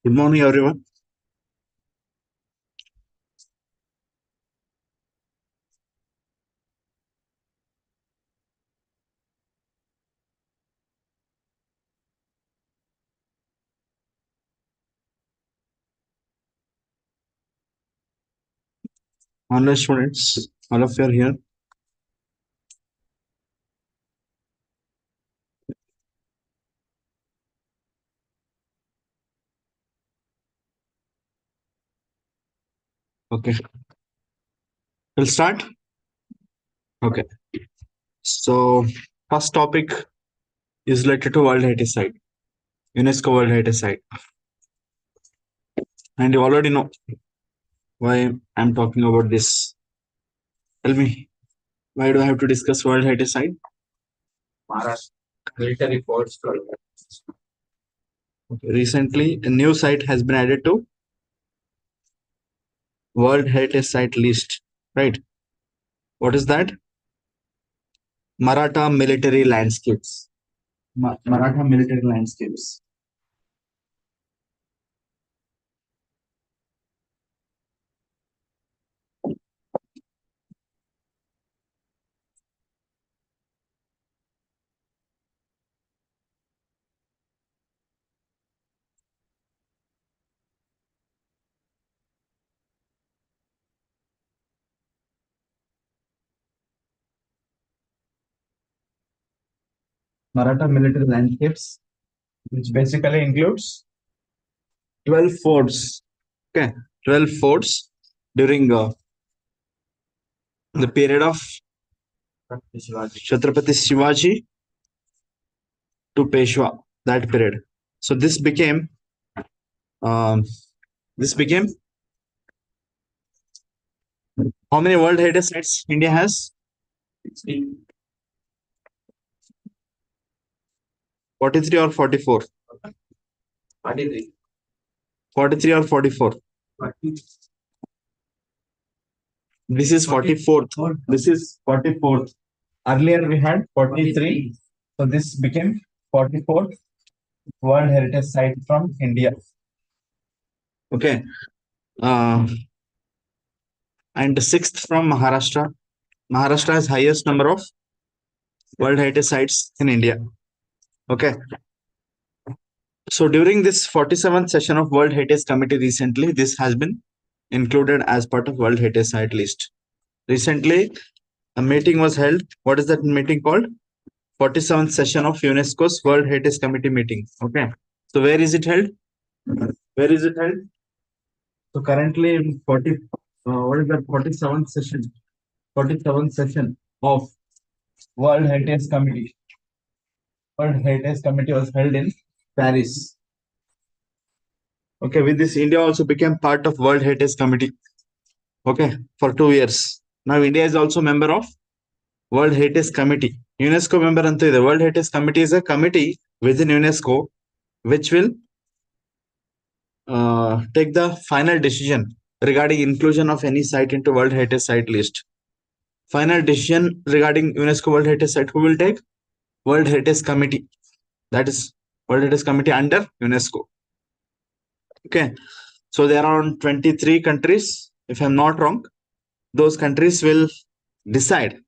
Good morning, everyone. Honor students, all of you are here. Okay, we'll start. Okay, so first topic is related to World Heritage Site, UNESCO World Heritage Site, and you already know why I'm talking about this. Tell me, why do I have to discuss World Heritage Site? Maharashtra military force. Okay. Recently, a new site has been added to World Heritage Site list. Right? What is that? Maratha military landscapes. Maratha military landscapes. Maratha military landscapes, which basically includes 12 forts. Okay, 12 forts during the period of Chhatrapati Shivaji to Peshwa, that period. So um, this became how many World Heritage Sites India has? 43 or 44? 43. 43 or 44? This is 44th. This is 44th. Earlier we had 43. So this became 44th World Heritage Site from India. Okay. And sixth from Maharashtra. Maharashtra has highest number of World Heritage Sites in India. Okay. So during this 47th session of World Heritage Committee recently, this has been included as part of World Heritage Site list. Recently, a meeting was held. What is that meeting called? 47th session of UNESCO's World Heritage Committee meeting. Okay. So where is it held? Where is it held? So currently in what is that 47th session? 47th session of World Heritage Committee. World Heritage Committee was held in Paris. Okay, with this, India also became part of World Heritage Committee. Okay, for 2 years. Now India is also member of World Heritage Committee. UNESCO member anta ide. World Heritage Committee is a committee within UNESCO which will take the final decision regarding inclusion of any site into World Heritage Site list. Final decision regarding UNESCO World Heritage Site, who will take? World Heritage Committee. That is World Heritage Committee under UNESCO. Okay. So there are around 23 countries, if I'm not wrong. Those countries will decide,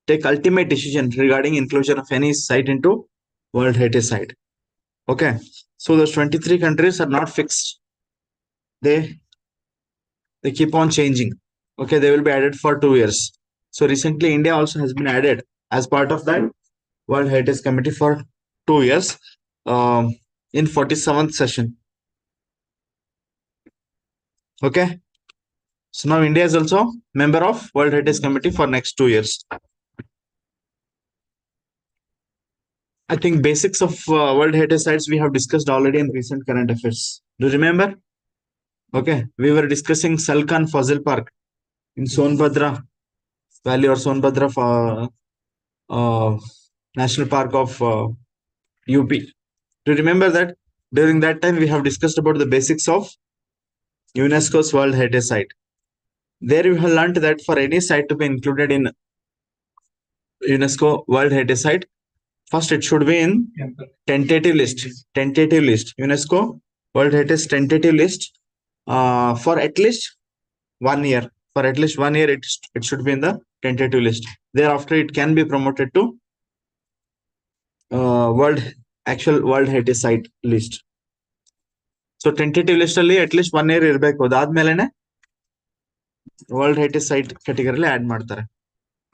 take ultimate decision regarding inclusion of any site into World Heritage Site. Okay. So those 23 countries are not fixed. They keep on changing. Okay, they will be added for 2 years. So recently India also has been added as part of that World Heritage Committee for 2 years in 47th session. Okay. So now India is also member of World Heritage Committee for next 2 years. I think basics of World Heritage Sites we have discussed already in recent current affairs. Do you remember? Okay, we were discussing Salkan Fossil Park in Sonbhadra Valley or Sonbhadra National Park of UP. Do you remember that? During that time, we have discussed about the basics of UNESCO's World Heritage Site. There we have learned that for any site to be included in UNESCO World Heritage Site, first it should be in tentative list. Tentative list. UNESCO World Heritage tentative list for at least 1 year. For at least 1 year, it should be in the tentative list. Thereafter, it can be promoted to World Heritage Site list. So tentative list ಅಲ್ಲಿ at list 1 year ಇರಬೇಕು. ಅದಾದ್ಮೇಲೆನೆ world heritage site ಕ್ಯಾಟಗರಿಲಿ add ಮಾಡ್ತಾರೆ.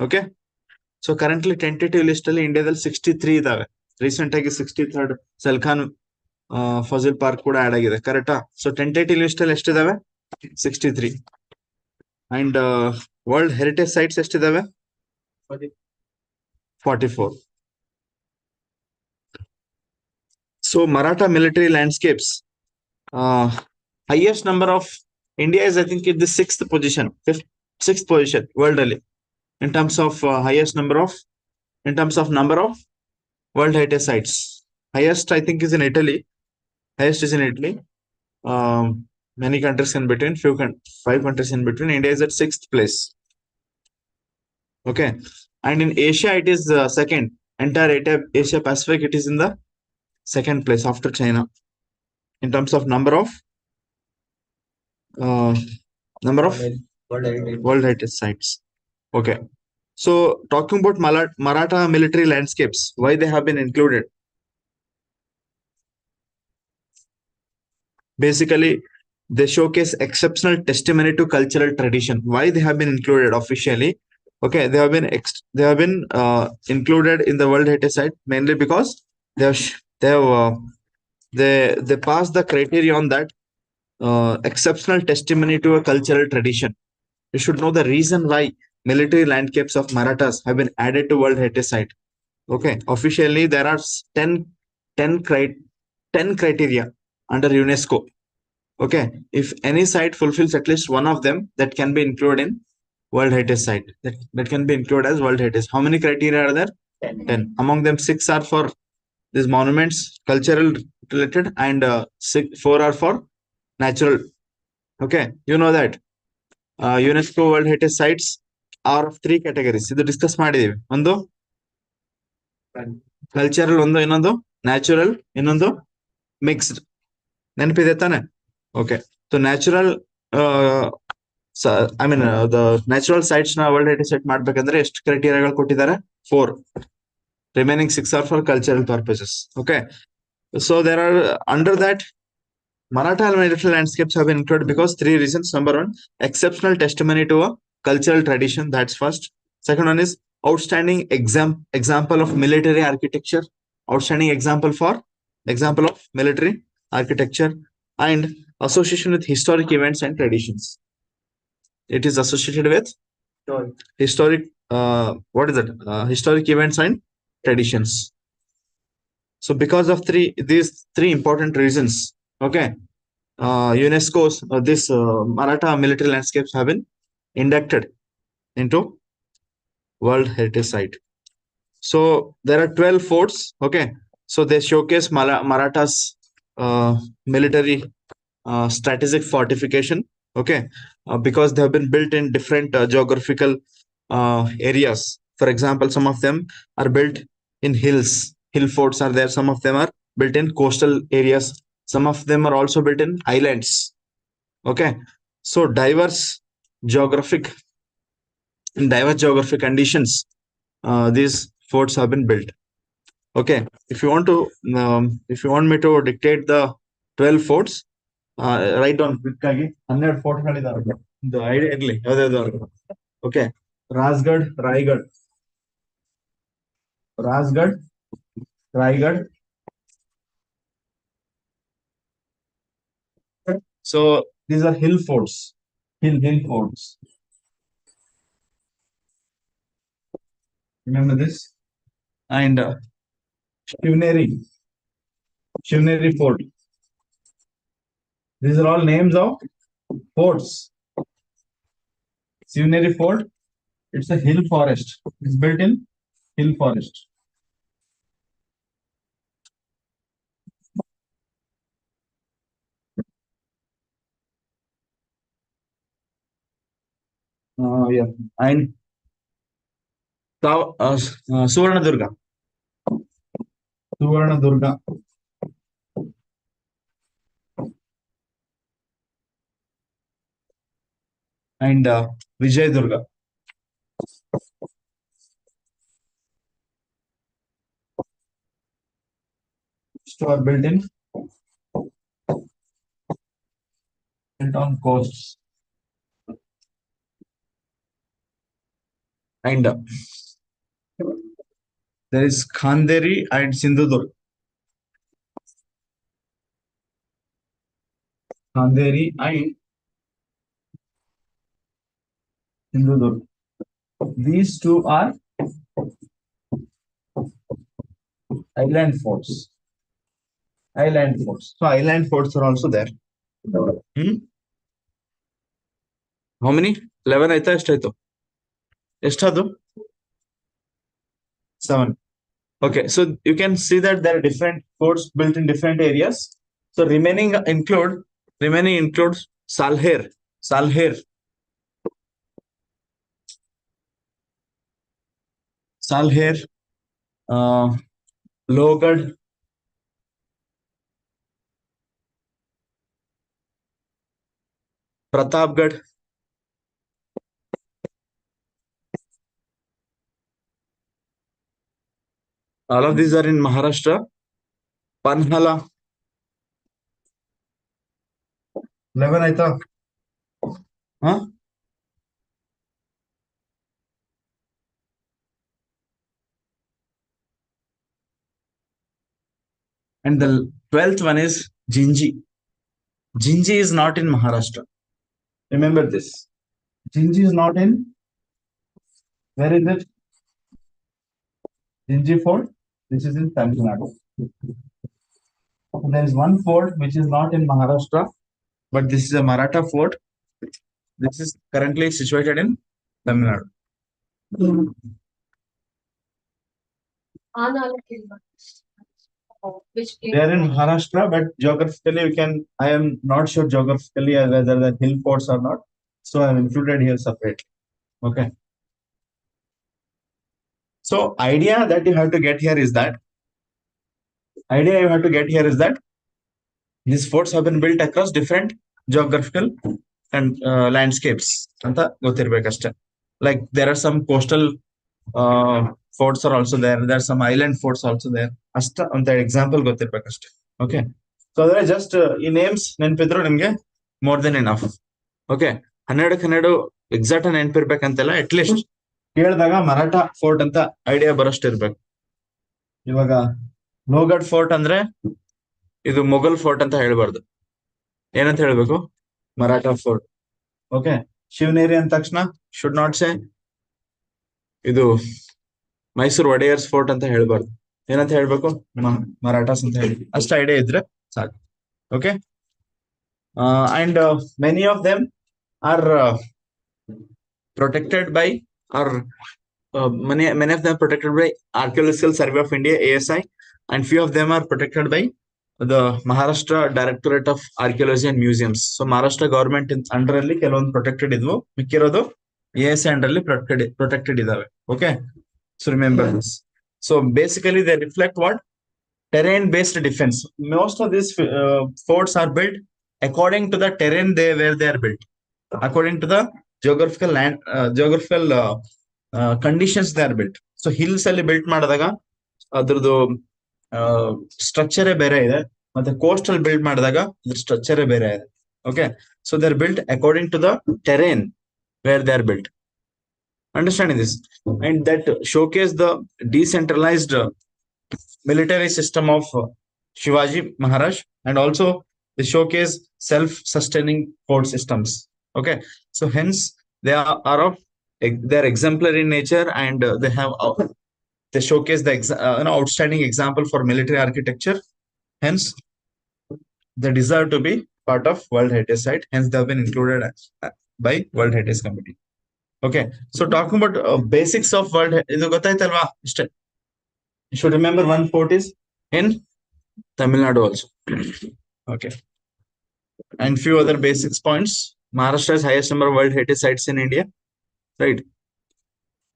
Okay, so currently tentative list ಅಲ್ಲಿ ಇಂಡಿಯಾದಲ್ಲಿ 63 ಇದಾವೆ. Recent ಆಗಿ 63rd Salkhan ಫಜಿಲ್ park ಕೂಡ add ಆಗಿದೆ. ಕರೆಕ್ಟಾ? ಸೊ ಟೆಂಟೇಟಿವ್ ಲಿಸ್ಟ್ ಅಲ್ಲಿ ಎಷ್ಟಿದಾವೆ? 63. ಅಂಡ್ ವರ್ಲ್ಡ್ ಹೆರಿಟೇಜ್ ಸೈಟ್ಸ್ ಎಷ್ಟಿದಾವೆ? 44. So Maratha military landscapes, highest number of India is, I think, in the sixth position world ಅಲ್ಲಿ in terms of number of world heritage sites. Highest, I think, is in Italy. Highest is in Italy. Many countries in between, 5 countries in between. India is at 6th place. Okay, and in Asia it is second. Entire Asia Pacific, it is in the second place after China in terms of number of world heritage sites. Okay, so talking about Maratha military landscapes, why they have been included? Basically, they showcase exceptional testimony to cultural tradition. Why they have been included officially? Okay, they have been included in the world heritage site mainly because they pass the criteria on that exceptional testimony to a cultural tradition. You should know the reason why military landscapes of Marathas have been added to World Heritage Site. Okay, officially there are 10 criteria under UNESCO. Okay, if any site fulfills at least one of them, that can be included in World Heritage Site. That can be included as World Heritage. How many criteria are there? 10. Among them, 6 are for these monuments, cultural related, and 4 are for natural. Okay, you know that UNESCO world heritage sites are of 3 categories. ಇದು discuss ಮಾಡಿದೀವಿ. ಒಂದು cultural, ಒಂದು ಇನ್ನೊಂದು natural, ಇನ್ನೊಂದು mixed. ನೆನಪಿದೆ ತಾನೆ? Okay, so natural the natural sites ನ world heritage site ಮಾಡ್ಬೇಕಂದ್ರೆ ಎಷ್ಟು ಕ್ರೈಟೀರಿಯಾಗಳು ಕೊಟ್ಟಿದ್ದಾರೆ? 4. Remaining 6 are for cultural purposes. Okay, so there are under that Maratha military landscapes have been included because 3 reasons. Number 1, exceptional testimony to a cultural tradition. That's first. Second one is outstanding example of military architecture. Outstanding example of military architecture, and association with historic events and traditions. It is associated with historic. What is that? Historic events and traditions. So because of these three important reasons, okay, UNESCO's Maratha military landscapes have been inducted into World Heritage Site. So there are 12 forts. Okay, so they showcase Marathas military strategic fortification. Okay, because they have been built in different geographical areas. For example, some of them are built in hills. Hill forts are there. Some of them are built in coastal areas. Some of them are also built in islands. Okay, so diverse geographic conditions, these forts have been built. Okay, if you want me to dictate the 12 forts, write down quick ಆಗಿ 12 ಫೋರ್ಟ್ಗಳಿದಾವೆ. ಒಂದು idea ಇರಲಿ ಯಾವ್ದಾದ್ರು. Okay, Rajgad, Raigad. So these are hill forts. Hill forts. Remember this. And Shivneri Fort. These are all names of forts. Shivneri Fort, it's a hill forest. It's built in hill forest. Yeah, and Suvarnadurga. and Vijayadurga. Two are built on coasts. And there is Khanderi and Sindhudurg. Khanderi and Sindhudurg. These two are island forts. Island forts. So island forts are also there. How many? 11 ಆಯ್ತಾ ಎಷ್ಟಾಯ್ತು? ಎಷ್ಟಾದ್ರು? 7. Okay, so you can see that there are different forts built in different areas. So remaining includes Salher, Salher, Salher, Lohgad, Pratapgarh, all of these are in Maharashtra. Panhala, 11 ಆಯ್ತಾ? Huh? And the 12th one is Jinji. Jinji is not in Maharashtra. Remember this. Jinji is not in. Where is it? Jinji Fort. This is in Tamil Nadu. There is one fort which is not in Maharashtra, but this is a Maratha fort. This is currently situated in Tamil Nadu. They are in Maharashtra, but geographically I am not sure geographically whether the hill forts or not. So I have included here separate. Okay. So idea that you have to get here is that these forts have been built across different geographical and landscapes. Anta ಗೊತ್ತಿರಬೇಕಷ್ಟೇ. Like there are some coastal forts are also there. There are some island forts also there. ಅಷ್ಟ ಅಂತ example ಗೊತ್ತಿರಬೇಕಷ್ಟೇ. Okay. So there are just ಈ names ನೆನಪಿದ್ರು ನಿಮ್ಗೆ more than enough. Okay. 12 exact ನೆನಪಿರ್ಬೇಕಂತೆಲ್ಲ at least ಕೇಳಿದಾಗ Maratha fort ಅಂತ idea ಬರೋಷ್ಟು ಇರ್ಬೇಕು. ಇವಾಗ ಲೋಗಡ್ ಫೋರ್ಟ್ ಅಂದ್ರೆ ಇದು ಮೊಘಲ್ ಫೋರ್ಟ್ ಅಂತ ಹೇಳ್ಬಾರ್ದು. ಏನಂತ ಹೇಳ್ಬೇಕು? ಮರಾಠಾ ಫೋರ್ಟ್. ಓಕೆ. ಶಿವನೇರಿ ಅಂದ ತಕ್ಷಣ ಶುಡ್ ನಾಟ್ ಸೇ ಇದು ಮೈಸೂರು ಒಡೆಯರ್ಸ್ ಫೋರ್ಟ್ ಅಂತ ಹೇಳ್ಬಾರ್ದು. ಏನಂತ ಹೇಳ್ಬೇಕು? ಮರಾಠಾಸ್ ಅಂತ ಹೇಳಿ. ಅಷ್ಟು ಐಡಿಯಾ ಇದ್ರೆ ಸಾಕು. Okay. And many of them are protected by or many of them are protected by Archaeological Survey of India ASI, and few of them are protected by the Maharashtra Directorate of Archaeology and Museums. So Maharashtra government under ಅಲ್ಲಿ ಕೆಲವೊಂದು protected ಇದ್ವು, ಮಿಕ್ಕಿರೋದು ASI under ಅಲ್ಲಿ protected ಇದಾವೆ. Okay, so remember this. So basically they reflect what? Terrain based defense. Most of these forts are built according to the terrain where they are built, according to the geographical conditions they are built. So hills ಅಲ್ಲಿ built ಮಾಡಿದಾಗ ಅದ್ರದ್ದು ಸ್ಟ್ರಕ್ಚರೇ ಬೇರೆ ಇದೆ, ಮತ್ತೆ coastal build ಮಾಡಿದಾಗ ಅದ್ರ ಸ್ಟ್ರಕ್ಚರೇ ಬೇರೆ ಇದೆ. Okay. So they are built according to the terrain where they are built. Understanding this, and that showcase the decentralized military system of Shivaji Maharaj, and also they showcase self-sustaining port systems. Okay, so hence they are exemplary in nature, and they showcase the outstanding example for military architecture. Hence, they deserve to be part of World Heritage Site. Hence, they have been included by World Heritage Committee. Okay, so talking about basics of World ಇದು ಗೊತ್ತಾಯ್ತಲ್ವಾ? ಇಷ್ಟೇ. You should remember one fort is in Tamil Nadu also. Okay, and few other basics points. Maharashtra has highest number of World Heritage Sites in India, right?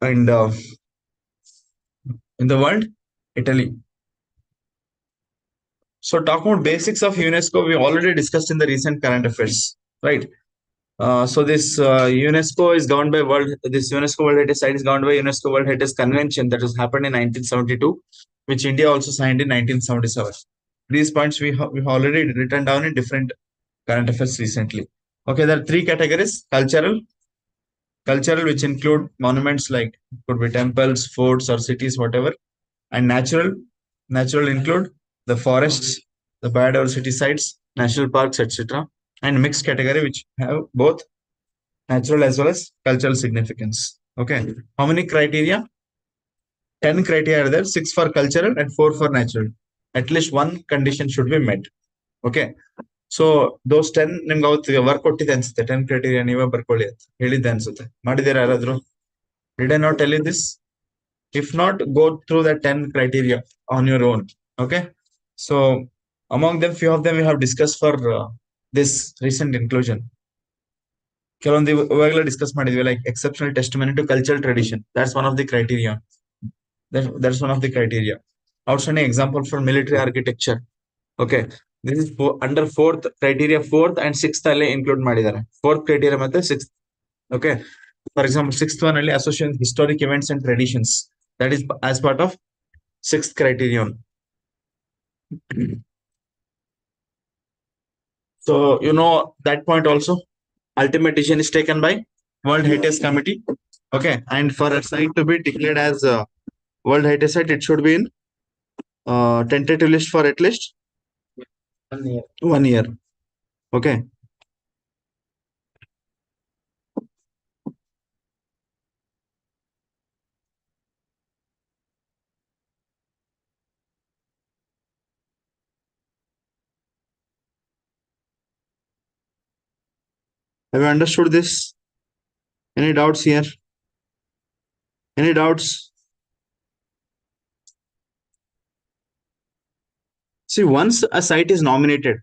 And in the world, Italy. So talking about basics of UNESCO, we already discussed in the recent current affairs, right? So this UNESCO is governed by this UNESCO World Heritage Site is governed by UNESCO World Heritage Convention that was happened in 1972, which India also signed in 1977. These points we've already written down in different current affairs recently. Okay, there are three categories: cultural, which include monuments like could be temples, forts, or cities, whatever, and natural include the forests, the biodiversity sites, national parks, etc., and mixed category, which have both natural as well as cultural significance. Okay, how many criteria? 10 criteria are there, 6 for cultural and 4 for natural. At least one condition should be met. Okay, so those 10 ನಿಮ್ಗೆ ಅವತ್ತು work ಕೊಟ್ಟಿದೆ ಅನ್ಸುತ್ತೆ. 10 criteria ನೀವೇ ಬರ್ಕೊಳ್ಳಿ ಅಂತ ಹೇಳಿದ್ದೆ ಅನ್ಸುತ್ತೆ. ಮಾಡಿದ್ದೀರಾ ಯಾರಾದ್ರು? Did I not tell you this? If not, go through the 10 criteria on your own. Okay, so among them, few of them we have discussed for this recent inclusion. ಕೆಲವೊಂದು ಇವಾಗಲೇ ಡಿಸ್ಕಸ್ ಮಾಡಿದ್ವಿ, like exceptional testimony to cultural tradition. That's one of the criteria. That's one of the criteria. Outstanding example for military architecture. Okay, this is under fourth criteria, fourth and sixth ಅಲ್ಲಿ include ಮಾಡಿದ್ದಾರೆ. Fourth criteria ಮತ್ತೆ sixth. Okay, for example, sixth one ಅಲ್ಲಿ association historic events and traditions. That is as part of sixth criterion. So you know that point also. Ultimate decision is taken by World Heritage Committee. Okay, and for a site to be declared as a World Heritage Site, it should be in tentative list for at least 1 year. 1 year. Okay. Have you understood this? Any doubts here? Any doubts? See, once a site is nominated,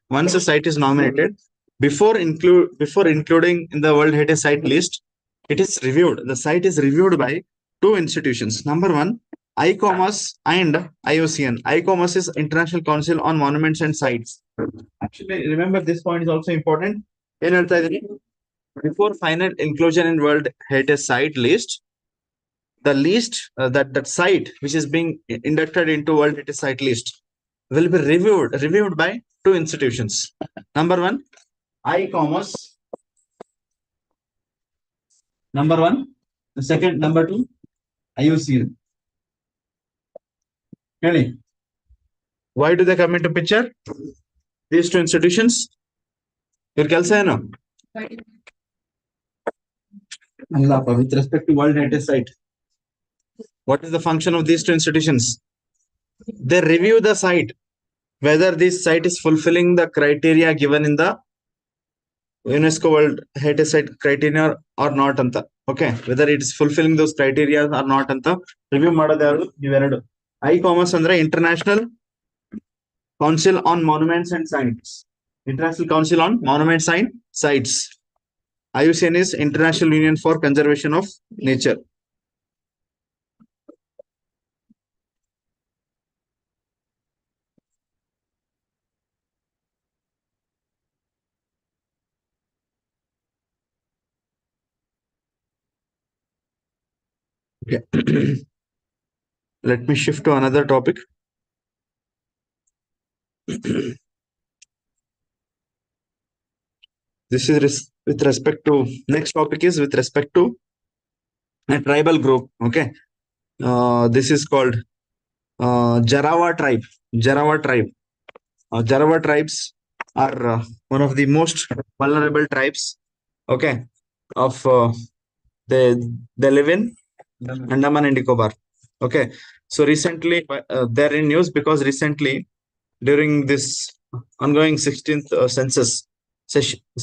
before including in the World Heritage Site list, it is reviewed. The site is reviewed by two institutions. Number one, ICOMOS and IOCN. ICOMOS is International Council on Monuments and Sites. Actually, remember this point is also important. Before final inclusion in World Heritage Site list, the list that site which is being inducted into World Heritage Site list will be reviewed by two institutions. Number one, ICOMOS. Number one. The second, number two, IUCN. Really? Why do they come into picture? These two institutions. Your ಕೆಲಸ ಏನು? ಅಲ್ಲಪ್ಪ, with respect to World Heritage Site, what is the function of these two institutions? They review the site, whether this site is fulfilling the criteria given in the UNESCO World Heritage Site criteria or not anta. Okay, whether it is fulfilling those criteria or not anta review ಮಾಡೋದು ಯಾರು? ಇವೆರಡು. ICOMOS ಅಂದ್ರೆ International Council on Monuments and Sites. International Council on Monuments and Sites. IUCN is International Union for Conservation of Nature. Okay. Let me shift to another topic. This is with respect to next topic is with respect to a tribal group. Okay, this is called Jarawa tribe. Jarawa tribes are one of the most vulnerable tribes. Okay, of they live in Andaman and Nicobar. Okay, so recently they're in news because recently during this ongoing 16th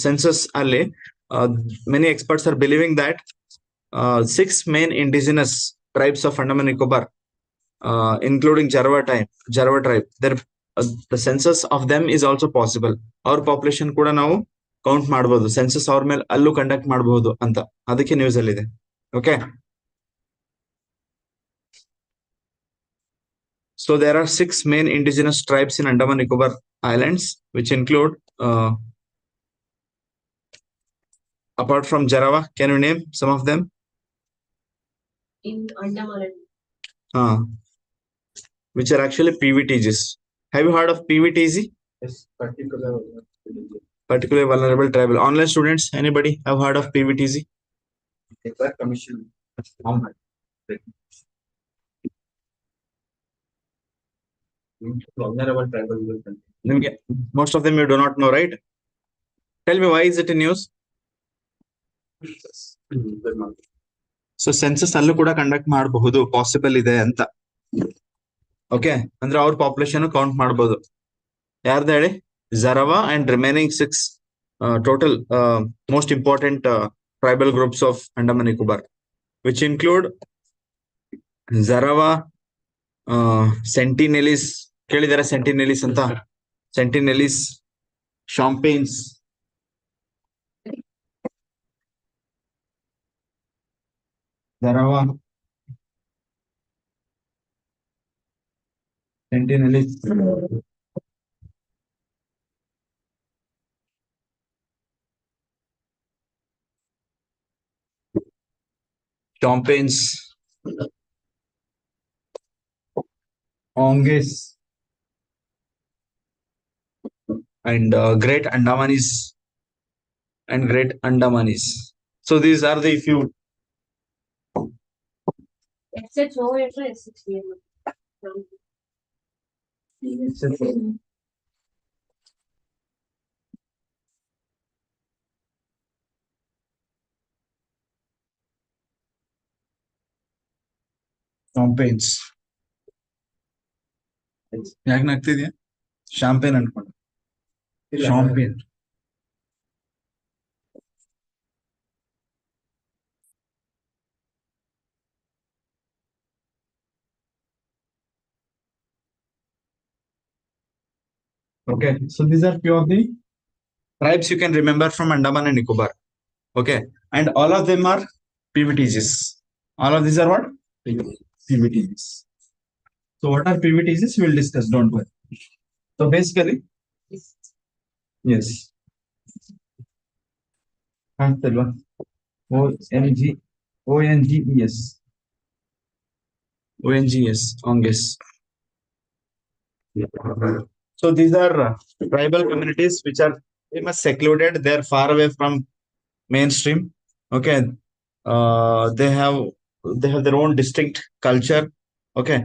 census alley, many experts are believing that 6 main indigenous tribes of Andaman and Nicobar, including Jarawa tribe, the census of them is also possible. Our population ಕೂಡ ನಾವು count ಮಾಡಬಹುದು, census ಅವ್ರ ಮೇಲೆ ಅಲ್ಲೂ conduct ಮಾಡಬಹುದು ಅಂತ ಅದಕ್ಕೆ news ಅಲ್ಲಿ ಇದೆ. Okay, so there are 6 main indigenous tribes in Andaman Nicobar Islands, which include apart from Jarawa? Can you name some of them? In Andaman. Which are actually PVTGs. Have you heard of PVTG? Yes, particular. Particularly vulnerable tribal. Online students, anybody have heard of PVTG? Declare commission. Vulnerable tribal group. Most of them you do not know, right? Tell me, why is it in news? So census ಅಲ್ಲೂ ಕೂಡ conduct ಮಾಡಬಹುದು, possible ಇದೆ ಅಂತ. Okay, ಅಂದ್ರೆ ಅವ್ರ population count ಮಾಡಬಹುದು. ಯಾರ್ದು ಹೇಳಿ? Jarawa and remaining 6 total most important tribal groups of Andaman Nicobar, which include Jarawa, Sentinelese. ಕೇಳಿದಾರೆ ಸೆಂಟಿನೆಲಿಸ್ ಅಂತ? Sentinelese, ಶಾಂಪೇನ್ಸ್, Jarawa, Sentinelis, Champains, Onges, and Great Andamanis and Great Andamanis. So these are the few. Except no interest. Champains. ಯಾಕೆ ನಗ್ತಿದ್ಯಾ? Champagne ಅನ್ಕೊಂಡು. Champagne. Okay, so these are few of the tribes you can remember from Andaman and Nicobar. Okay, and all of them are PVTGs. All of these are what? PVTGs. So what are PVTGs? We will discuss, don't worry. So basically, yes. ONGES. ONGES, Onges. So these are tribal communities which are very much secluded. They are far away from mainstream. Okay, they have their own distinct culture. Okay,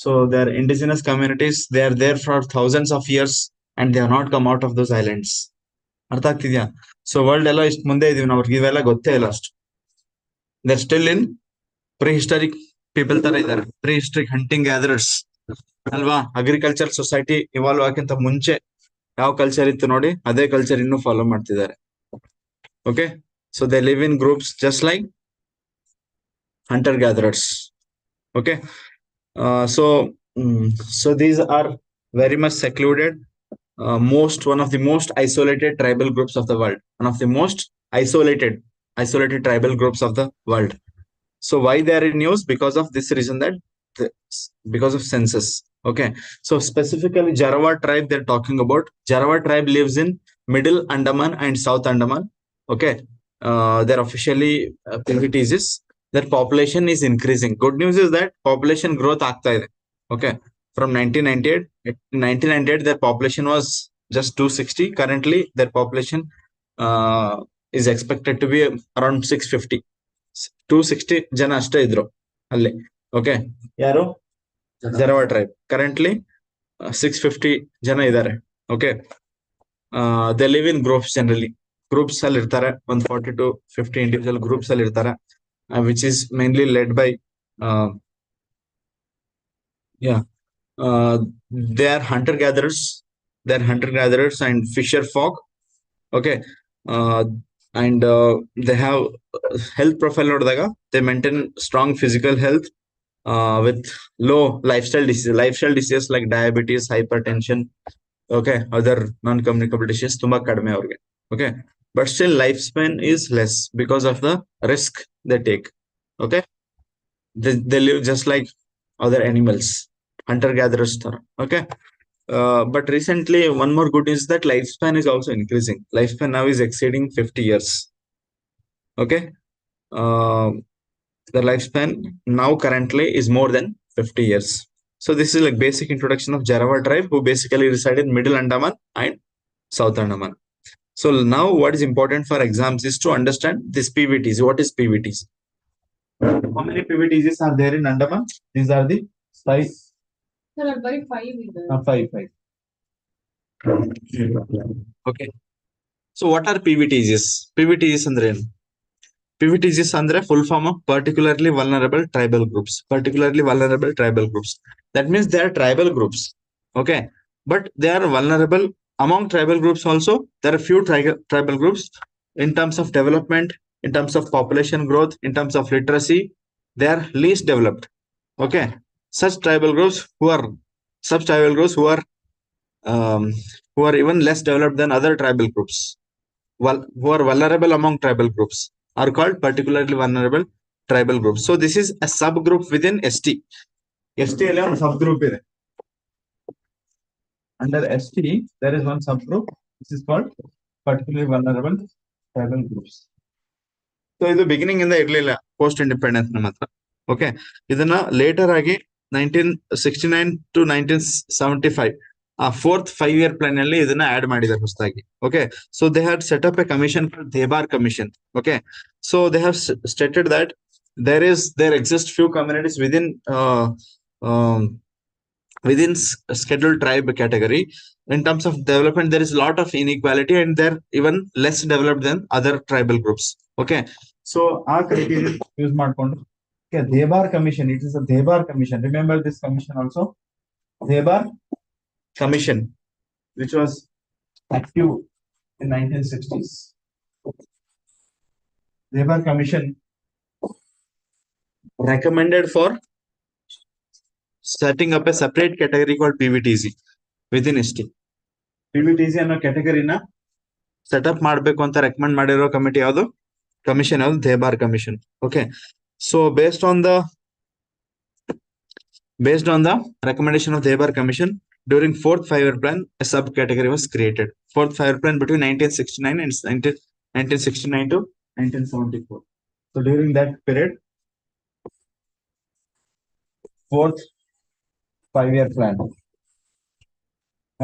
so they are indigenous communities. They are there for thousands of years and they have not come out of those islands. ಅರ್ಥ ಆಗ್ತಿದ್ಯಾ? So world ಎಲ್ಲ ಇಷ್ಟು ಮುಂದೆ ಇದೀವಿ ನಾವು, ಅವ್ರಿಗೆ ಇವೆಲ್ಲ ಗೊತ್ತೇ ಇಲ್ಲ ಅಷ್ಟು. They are still in prehistoric people ತರ ಇದ್ದಾರೆ, ಪ್ರೀ ಹಿಸ್ಟಾರಿಕ್ ಹಂಟಿಂಗ್ ಗ್ಯಾದರರ್ಸ್ ಅಲ್ವಾ? ಅಗ್ರಿಕಲ್ಚರ್ ಸೊಸೈಟಿ ಇವಾಲ್ವ್ ಆಗಕ್ಕಿಂತ ಮುಂಚೆ ಯಾವ ಕಲ್ಚರ್ ಇತ್ತು ನೋಡಿ, ಅದೇ ಕಲ್ಚರ್ ಇನ್ನೂ ಫಾಲೋ ಮಾಡ್ತಿದ್ದಾರೆ. Okay, so they live in groups just like hunter gatherers. Okay, so these are very much secluded, one of the most isolated tribal groups of the world, one of the most isolated tribal groups of the world. So why they are in news? Because of this reason, that because of census. Okay, so specifically Jarawa tribe they're talking about. Jarawa tribe lives in middle Andaman and South Andaman. Okay, they're officially PVTGs. Their population is increasing. Good news is that population growth ಆಗ್ತಾ ಇದೆ. Okay, from 1998 their population was just 260. Currently their population is expected to be around 650. 260 ಜನ ಅಷ್ಟೇ ಇದ್ರು ಅಲ್ಲಿ. Okay, ಯಾರು? Jarawa tribe. Currently 650 ಜನ ಇದ್ದಾರೆ. Okay, they live in groups. Generally groups ಅಲ್ಲಿ ಇರ್ತಾರೆ, 140 to 50 ಇಂಡಿವಿಜುವಲ್ ಗ್ರೂಪ್ಸ್ ಅಲ್ಲಿ ಇರ್ತಾರೆ, which is mainly led by they are hunter gatherers. They're hunter gatherers and fisher folk. Okay, and they have health profile ನೋಡಿದಾಗ they maintain strong physical health with low lifestyle diseases like diabetes, hypertension, okay, other non-communicable diseases ತುಂಬಾ ಕಡಿಮೆ ಅವ್ರಿಗೆ. Okay, but still lifespan is less because of the risk they take. Okay, they live just like other animals, hunter gatherers ತರ. Okay, but recently one more good is that lifespan is also increasing. Lifespan now is exceeding 50 years. Okay. The lifespan now currently is more than 50 years. So this is like basic introduction of Jarawa tribe, who basically reside in Middle Andaman and South Andaman. So now what is important for exams is to understand this PVTs. What is PVTs? How many PVTs are there in Andaman? These are the five. Sir, I'll buy 5 ಇದೆ. Five. Okay. So what are PVTs? PVTs ಅಂದ್ರೆ ಏನು? PVTs ಅಂದ್ರೆ full form of particularly vulnerable tribal groups. Particularly vulnerable tribal groups. That means they are tribal groups. Okay. But they are vulnerable among tribal groups also. There are few tribal groups in terms of development, in terms of population growth, in terms of literacy. They are least developed. Okay. Such tribal groups who are um, who are even less developed than other tribal groups, who are vulnerable among tribal groups, are called particularly vulnerable tribal groups. So this is a subgroup within ST. ST ಅಲ್ಲಿ ಒಂದು subgroup ಇದೆ. Under ST, there is one subgroup. This is called particularly vulnerable tribal groups. So ಇದು beginning ಇಂದ ಇರ್ಲಿಲ್ಲ, post independence ನಮ್ಮ ಹತ್ರ. Okay. ಇದನ್ನ litre ಆಗಿ 1969 to 1975 ಆ 4th 5-year plan ಅಲ್ಲಿ ಇದನ್ನ ಆಡ್ ಮಾಡಿದ್ದಾರೆ ಹೊಸದಾಗಿ. Okay. So they had set up a commission called Dhebar commission. Okay. So they have stated that there exist few communities within scheduled tribe category. In terms of development, there is a lot of inequality and they're even less developed than other tribal groups. Okay. So our criteria use ಮಾಡ್ಕೊಂಡು okay, Debar commission, it is a Debar commission. Remember this commission also? Debar commission, which was active in 1960s. Debar commission recommended for setting up a separate category called PVTC within ST. PVTC ಅನ್ನೋ ಕ್ಯಾಟಗರಿನ setup ಮಾಡಬೇಕು ಅಂತ recommend ಮಾಡಿರೋ committee ಯಾವುದು? Commission ಯಾವುದು? Dhebar commission. Okay. So based on the recommendation of Debar commission, during 4th 5-year plan, a subcategory was created. 4th 5-year plan between 1969 and 1969 to 1974. So during that period, 4th 5-year plan,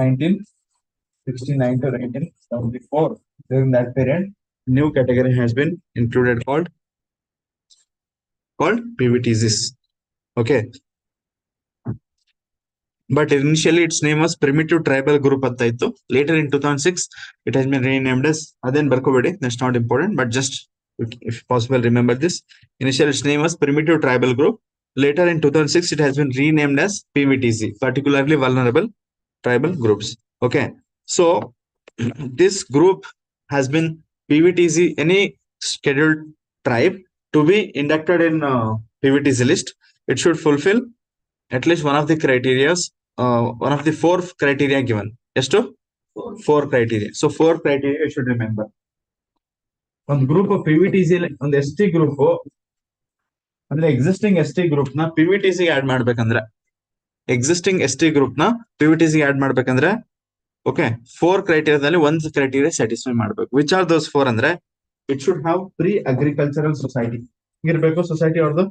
1969 to 1974. During that period, new category has been included called PVTCs. Okay. But initially its name was Primitive Tribal Group ಅಂತ ಇತ್ತು. Later in 2006, it has been renamed as, ಅದೇನ್ ಬರ್ಕೋಬೇಡಿ, that's not important, but just if possible remember this. Initially its name was Primitive Tribal Group. Later in 2006, it has been renamed as PVTC, particularly vulnerable tribal groups. Okay. So this group has been PVTC, any scheduled tribe to be inducted in PVTC list, it should fulfill at least one of the criteria, one of the 4 criteria given. Yes, to 4 criteria. So 4 criteria you should remember. On group of PVTC, on the ST group, ಅಂದ್ರೆ existing ST group ನ PVTC add ಮಾಡ್ಬೇಕಂದ್ರೆ, existing ST group ನ PVTC add ಮಾಡ್ಬೇಕಂದ್ರೆ, okay, 4 ಕ್ರೈಟೀರಿಯಾದಲ್ಲಿ 1 criteria satisfy ಮಾಡ್ಬೇಕು. Which are those 4 ಅಂದ್ರೆ, it should have pre agricultural society. ಇರ್ಬೇಕು society ಅವ್ರದ್ದು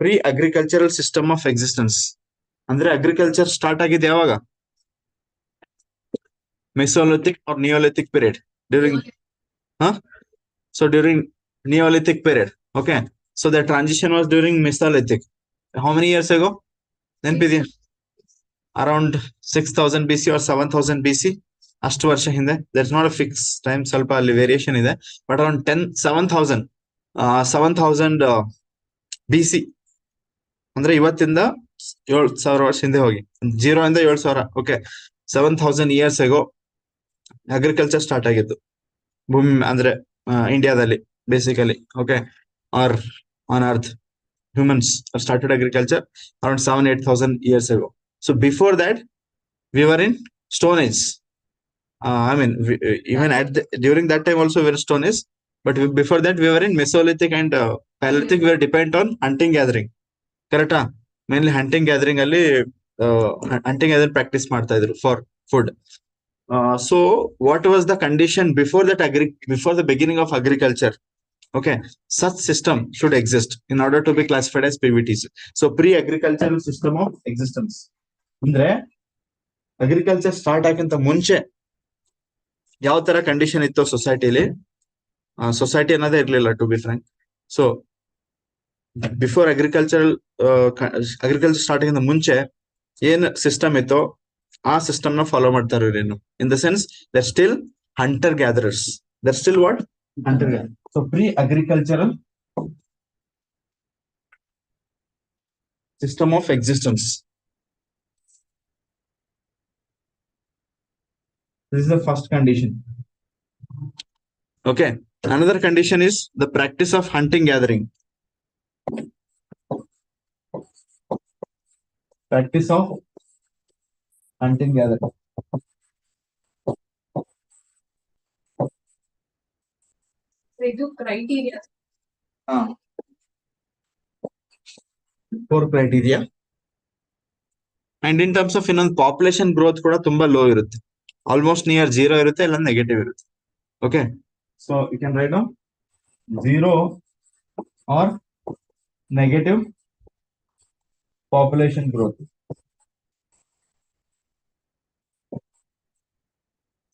pre agricultural system of existence. ಅಂದ್ರೆ ಅಗ್ರಿಕಲ್ಚರ್ ಸ್ಟಾರ್ಟ್ ಆಗಿದೆ ಯಾವಾಗ? Mesolithic or Neolithic period. during Neolithic period. Okay. So the transition was during Mesolithic. How many years ago? Then around 6000 BC or 7000 BC. ಅಷ್ಟು ವರ್ಷ ಹಿಂದೆ. There's not a fixed time, ಸ್ವಲ್ಪ ಅಲ್ಲಿ variation ಇದೆ, but around 7000 BC. ಅಂದ್ರೆ ಇವತ್ತಿಂದ 7000 ವರ್ಷ ಹಿಂದೆ ಹೋಗಿ, 0 ಇಂದ 7000. Okay. 7000 years ago agriculture start ಆಗಿತ್ತು ಭೂಮಿ, ಅಂದ್ರೆ ಇಂಡಿಯಾದಲ್ಲಿ basically. Okay. Or on earth humans have started agriculture around 7,000-8,000 years ago. So before that, we were in Stone Age. Even during that time also we were Stone Age, but before that we were in Mesolithic and Paleolithic. We were dependent on hunting gathering. Correct? Mainly hunting gathering ಅಲ್ಲಿ hunting gathering practice ಮಾಡ್ತಾ ಇದ್ರು for food. So what was the condition before that before the beginning of agriculture? Okay, such system should exist in order to be classified as PVTs. So pre-agricultural system of existence. ಅಂದ್ರೆ agriculture start ಆಗಕ್ಕಿಂತ ಮುಂಚೆ ಯಾವ ತರ condition ಇತ್ತು ಸೊಸೈಟಿಲಿ, society ಅನ್ನೋದೇ ಇರ್ಲಿಲ್ಲ to be frank. So before agriculture start ಆಗಿಂದ ಮುಂಚೆ ಏನ್ ಸಿಸ್ಟಮ್ ಇತ್ತೋ ಆ ಸಿಸ್ಟಮ್ ನ ಫಾಲೋ ಮಾಡ್ತಾರೆ ಇವ್ರೇನು. In the sense they're still hunter gatherers. They're still what hunter gather. So pre agricultural system of existence. This is the first condition. Okay. Another condition is the practice of hunting gathering. Practice of hunting gathering. ಇದು criteria. 4 criteria. And in terms of ಇನ್ನೊಂದು population growth ಕೂಡ ತುಂಬಾ low ಇರುತ್ತೆ. Almost near 0 ಇರುತ್ತೆ, ಇಲ್ಲ negative ಇರುತ್ತೆ. Okay, so you can write down 0 or negative population growth.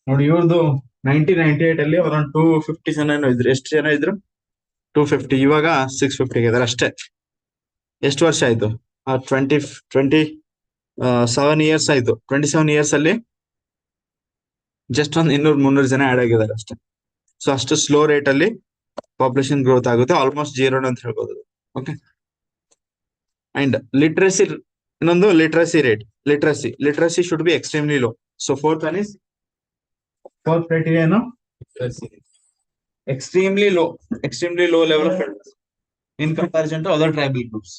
ನೋಡಿ ಇವ್ರದ್ದು 1998 ಅಲ್ಲಿ ಅರೌಂಡ್ 250 ಜನ ಇದ್ರು. ಎಷ್ಟು ಜನ ಇದ್ರು? 250. ಇವಾಗ 650 ಇದ್ದಾರೆ ಅಷ್ಟೇ. ಎಷ್ಟು ವರ್ಷ ಆಯ್ತು? 27 ಇಯರ್ಸ್ ಆಯ್ತು. 27 ಇಯರ್ಸ್ ಅಲ್ಲಿ ಜಸ್ಟ್ ಒಂದು 200-300 ಜನ ಆಡ್ ಆಗಿದ್ದಾರೆ ಅಷ್ಟೇ. ಸೊ ಅಷ್ಟು ಸ್ಲೋ ರೇಟ್ ಅಲ್ಲಿ ಪಾಪ್ಯುಲೇಷನ್ ಗ್ರೋತ್ ಆಗುತ್ತೆ, ಆಲ್ಮೋಸ್ಟ್ 0 ಅಂತ ಹೇಳ್ಬೋದು. ಓಕೆ, ಅಂಡ್ ಲಿಟ್ರಸಿ, ಇನ್ನೊಂದು literacy rate. Literacy should be extremely low. So fourth criteria ಏನು? Extremely low level of in comparison to other tribal groups.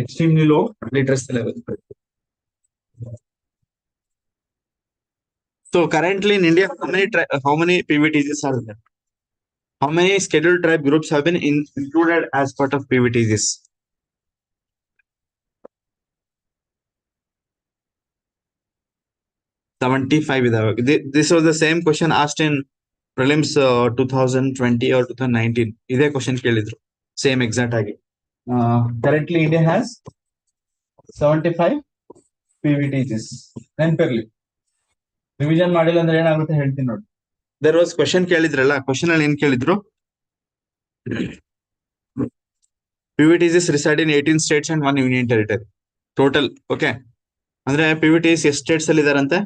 Extremely low literacy level. So currently in India, how many PVTGs are there? How many scheduled tribe groups have been included as part of PVTGs? 75 ಇದಾವೆ. This was the same question asked in prelims 2020 or 2019. ಇದೇ question ಕೇಳಿದ್ರು, same exact ಆಗಿ. Currently India has 75 PVTGs. ನೆನಪಿರ್ಲಿ, revision ಮಾಡಿಲ್ಲ ಅಂದ್ರೆ ಏನಾಗುತ್ತೆ ಹೇಳ್ತೀನಿ ನೋಡಿ. ದೇರ್ ವಾಸ್ ಕ್ವಶನ್ ಕೇಳಿದ್ರಲ್ಲ, ಕ್ವಶನ್ ಅಲ್ಲಿ ಏನ್ ಕೇಳಿದ್ರು? PVTGs reside in 18 states and 1 union territory. Total. Okay, ಅಂದ್ರೆ PVTs ಎಷ್ಟು ಸ್ಟೇಟ್ಸ್ ಅಲ್ಲಿ ಇದಾರಂತೆ?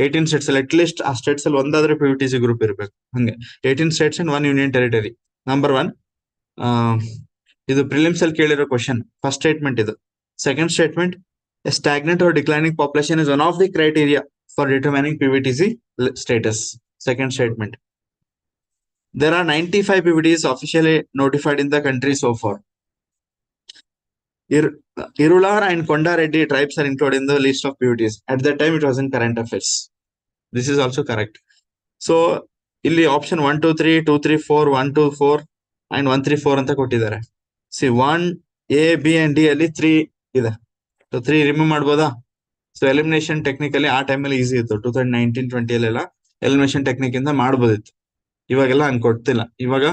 18 ಸ್ಟೇಟ್ಸ್ ಅಲ್ಲಿ. ಅಟ್ ಲೀಸ್ಟ್ ಆ ಸ್ಟೇಟ್ಸ್ ಅಲ್ಲಿ ಒಂದಾದ್ರೆ PVTC ಗ್ರೂಪ್ ಇರಬೇಕು. ಹಂಗೆ 18 states and 1 union territory. Number 1. ಇದು ಪ್ರಿಲಿಮ್ಸ್ ಅಲ್ಲಿ ಕೇಳಿರೋ ಕ್ವಶನ್. ಫಸ್ಟ್ ಸ್ಟೇಟ್ಮೆಂಟ್ ಇದು. Second statement, a stagnant or declining population is one of the criteria for determining PVTC status. Second statement. There are 95 PVTs officially notified in the country so far. Irular and Konda Reddy tribes are included in the list of PVTs. At that time, it was in current affairs. This is also correct. So, ಇಲ್ಲಿ option 1 2 3 2 3 4 1 2 4 and 1 3 4 ಅಂತ ಕೊಟ್ಟಿದ್ದಾರೆ. C 1 A B and D ಅಲ್ಲಿ 3 ಇದೆ. So 3 remove ಮಾಡ್ಬೋದಾ? So elimination technically ಆ ಟೈಮಲ್ಲಿ easy ಇತ್ತು. 2019-20 ಅಲ್ಲೆಲ್ಲ ಎಲಿಮಿನೇಷನ್ ಟೆಕ್ನಿಕ್ ಇಂದ ಮಾಡ್ಬೋದಿತ್ತು. ಇವಾಗೆಲ್ಲ ಹಂಗೆ ಕೊಡ್ತಿಲ್ಲ. ಇವಾಗ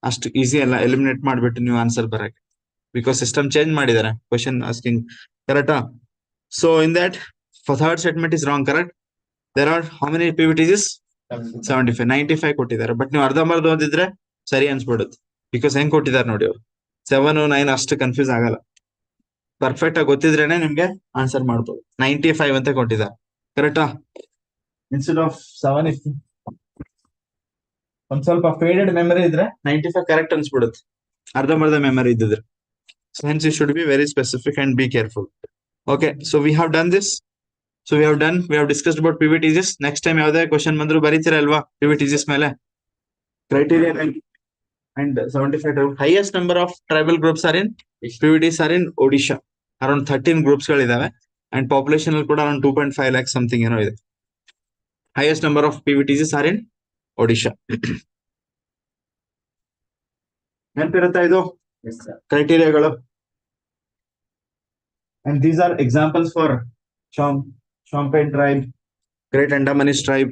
ಅಷ್ಟು ಈಸಿ ಅಲ್ಲ ಎಲಿಮಿನೇಟ್ ಮಾಡ್ಬಿಟ್ಟು ನೀವು ಆನ್ಸರ್ ಬರಕ್ಕೆ, ಬಿಕಾಸ್ ಸಿಸ್ಟಮ್ ಚೇಂಜ್ ಮಾಡಿದ್ದಾರೆ ಕ್ವಶನ್ ಆಸ್ಕಿಂಗ್. ಕರೆಕ್ಟಾ? So in that third statement is wrong. Correct. There are how many PVTs? 75. 95 ಕೊಟ್ಟಿದ್ದಾರೆ. ಬಟ್ ನೀವು ಅರ್ಧಂಬರ್ಧ ಓದಿದ್ರೆ ಸರಿ ಅನ್ಸ್ಬಿಡುತ್ತೆ. ಬಿಕಾಸ್ ಹೆಂಗ್ ಕೊಟ್ಟಿದ್ದಾರೆ ನೋಡಿ ಅವ್ರು. 7 9 ಅಷ್ಟು ಕನ್ಫ್ಯೂಸ್ ಆಗಲ್ಲ. ಪರ್ಫೆಕ್ಟ್ ಆಗಿ ಗೊತ್ತಿದ್ರೇನೆ ನಿಮ್ಗೆ ಆನ್ಸರ್ ಮಾಡ್ಬೋದು. 95 ಅಂತ ಕೊಟ್ಟಿದ್ದಾರೆ. ಕರೆಕ್ಟಾ? ಇನ್ಸ್ಟೆಡ್ ಆಫ್ 7 ಇತ್ತು. ಒಂದ್ ಸ್ವಲ್ಪ ಫೇಡೆಡ್ ಮೆಮರಿ ಇದ್ರೆ 95 ಕರೆಕ್ಟ್ ಅನ್ಸ್ಬಿಡುತ್ತೆ, ಅರ್ಧಂಬರ್ಧ ಮೆಮರಿ ಇದ್ದಿದ್ರೆ. So hence you should be very specific and be careful. Okay, so we have done this. So we have discussed about PVTGs. Next time ಯಾವ್ದೇ ಕ್ವಶನ್ ಬಂದ್ರು ಬರೀತೀರಾ ಅಲ್ವಾ PVTGs ಮೇಲೆ? Criteria and 75 highest number of tribal groups are in PVTs are in Odisha. Around 13 groups ಗಳಿದಾವೆ and population ಅಲ್ಲಿ ಕೂಡ around 2.5 lakhs something ಏನೋ ಇದೆ. Highest number of PVTGs are in Odisha. ನೆನಪಿರುತ್ತಾ ಇದು Yes, sir. ಕ್ರೈಟೀರಿಯಾಗಳು? And these are examples for Champagne tribe, Great Andamanese tribe,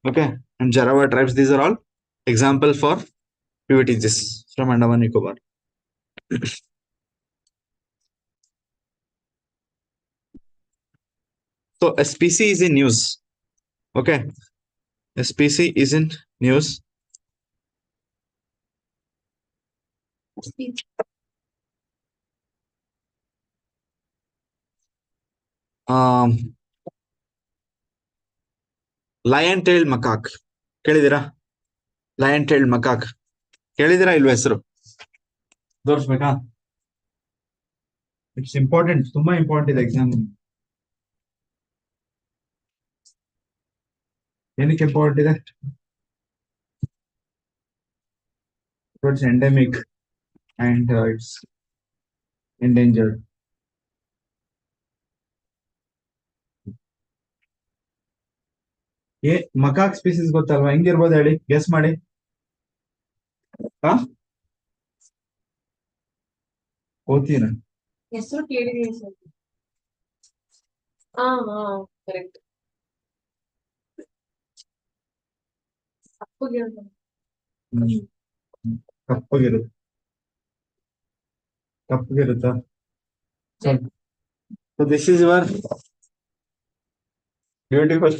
okay, and Jarawa tribes. These are all examples for PVTGs from Andaman Nicobar. So SPC is in news. Okay, SPC is in news. Lion tailed macaque ಕೇಳಿದಿರಾ? Lion tailed macaque ಕೇಳಿದಿರಾ ಇಲ್ವ ಹೆಸರು? ತೋರಿಸ್ಬೇಕಾ? It's important, ತುಂಬಾ important ಇದೆ exam. ಏನಕ್ಕೆ important ಇದೆ? It's endemic and it's endangered. Macaque species ಗೊತ್ತಲ್ವಾ? ಹೆಂಗಿರ್ಬೋದು ಹೇಳಿ, ಗೆಸ್ ಮಾಡಿ. ಕೋತಿನ ಹೆಸರು ಕೇಳಿದೀನಿ ಸರ್. ಕರೆಕ್ಟ್. ಕಪ್ಪಗಿರುತ್ತಾ? So this is your beautiful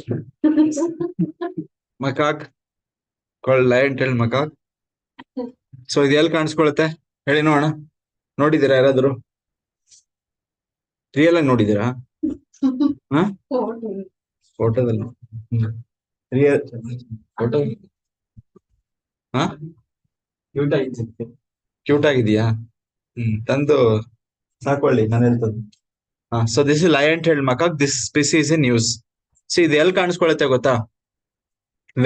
macaque called lion-tailed macaque. So ಇದು ಎಲ್ಲಿ ಕಾಣಿಸ್ಕೊಳುತ್ತೆ ಹೇಳಿ ನೋಡೋಣ. ನೋಡಿದ್ದೀರಾ ಯಾರಾದ್ರು? ರಿಯಲ್ ಆಗಿ ನೋಡಿದ್ದೀರಾ? ಫೋಟೋದಲ್ಲಿ ರಿಯಲ್ ಫೋಟೋ ಕ್ಯೂಟ್ ಆಗಿದೆಯಾ? ತಂದು ಸಾಕೊಳ್ಳಿ, ನಾನು ಹೇಳ್ತದೆ. So this is lion-tailed macaque. This species in news. So ಇದು ಎಲ್ಲಿ ಕಾಣಿಸ್ಕೊಳುತ್ತೆ ಗೊತ್ತಾ?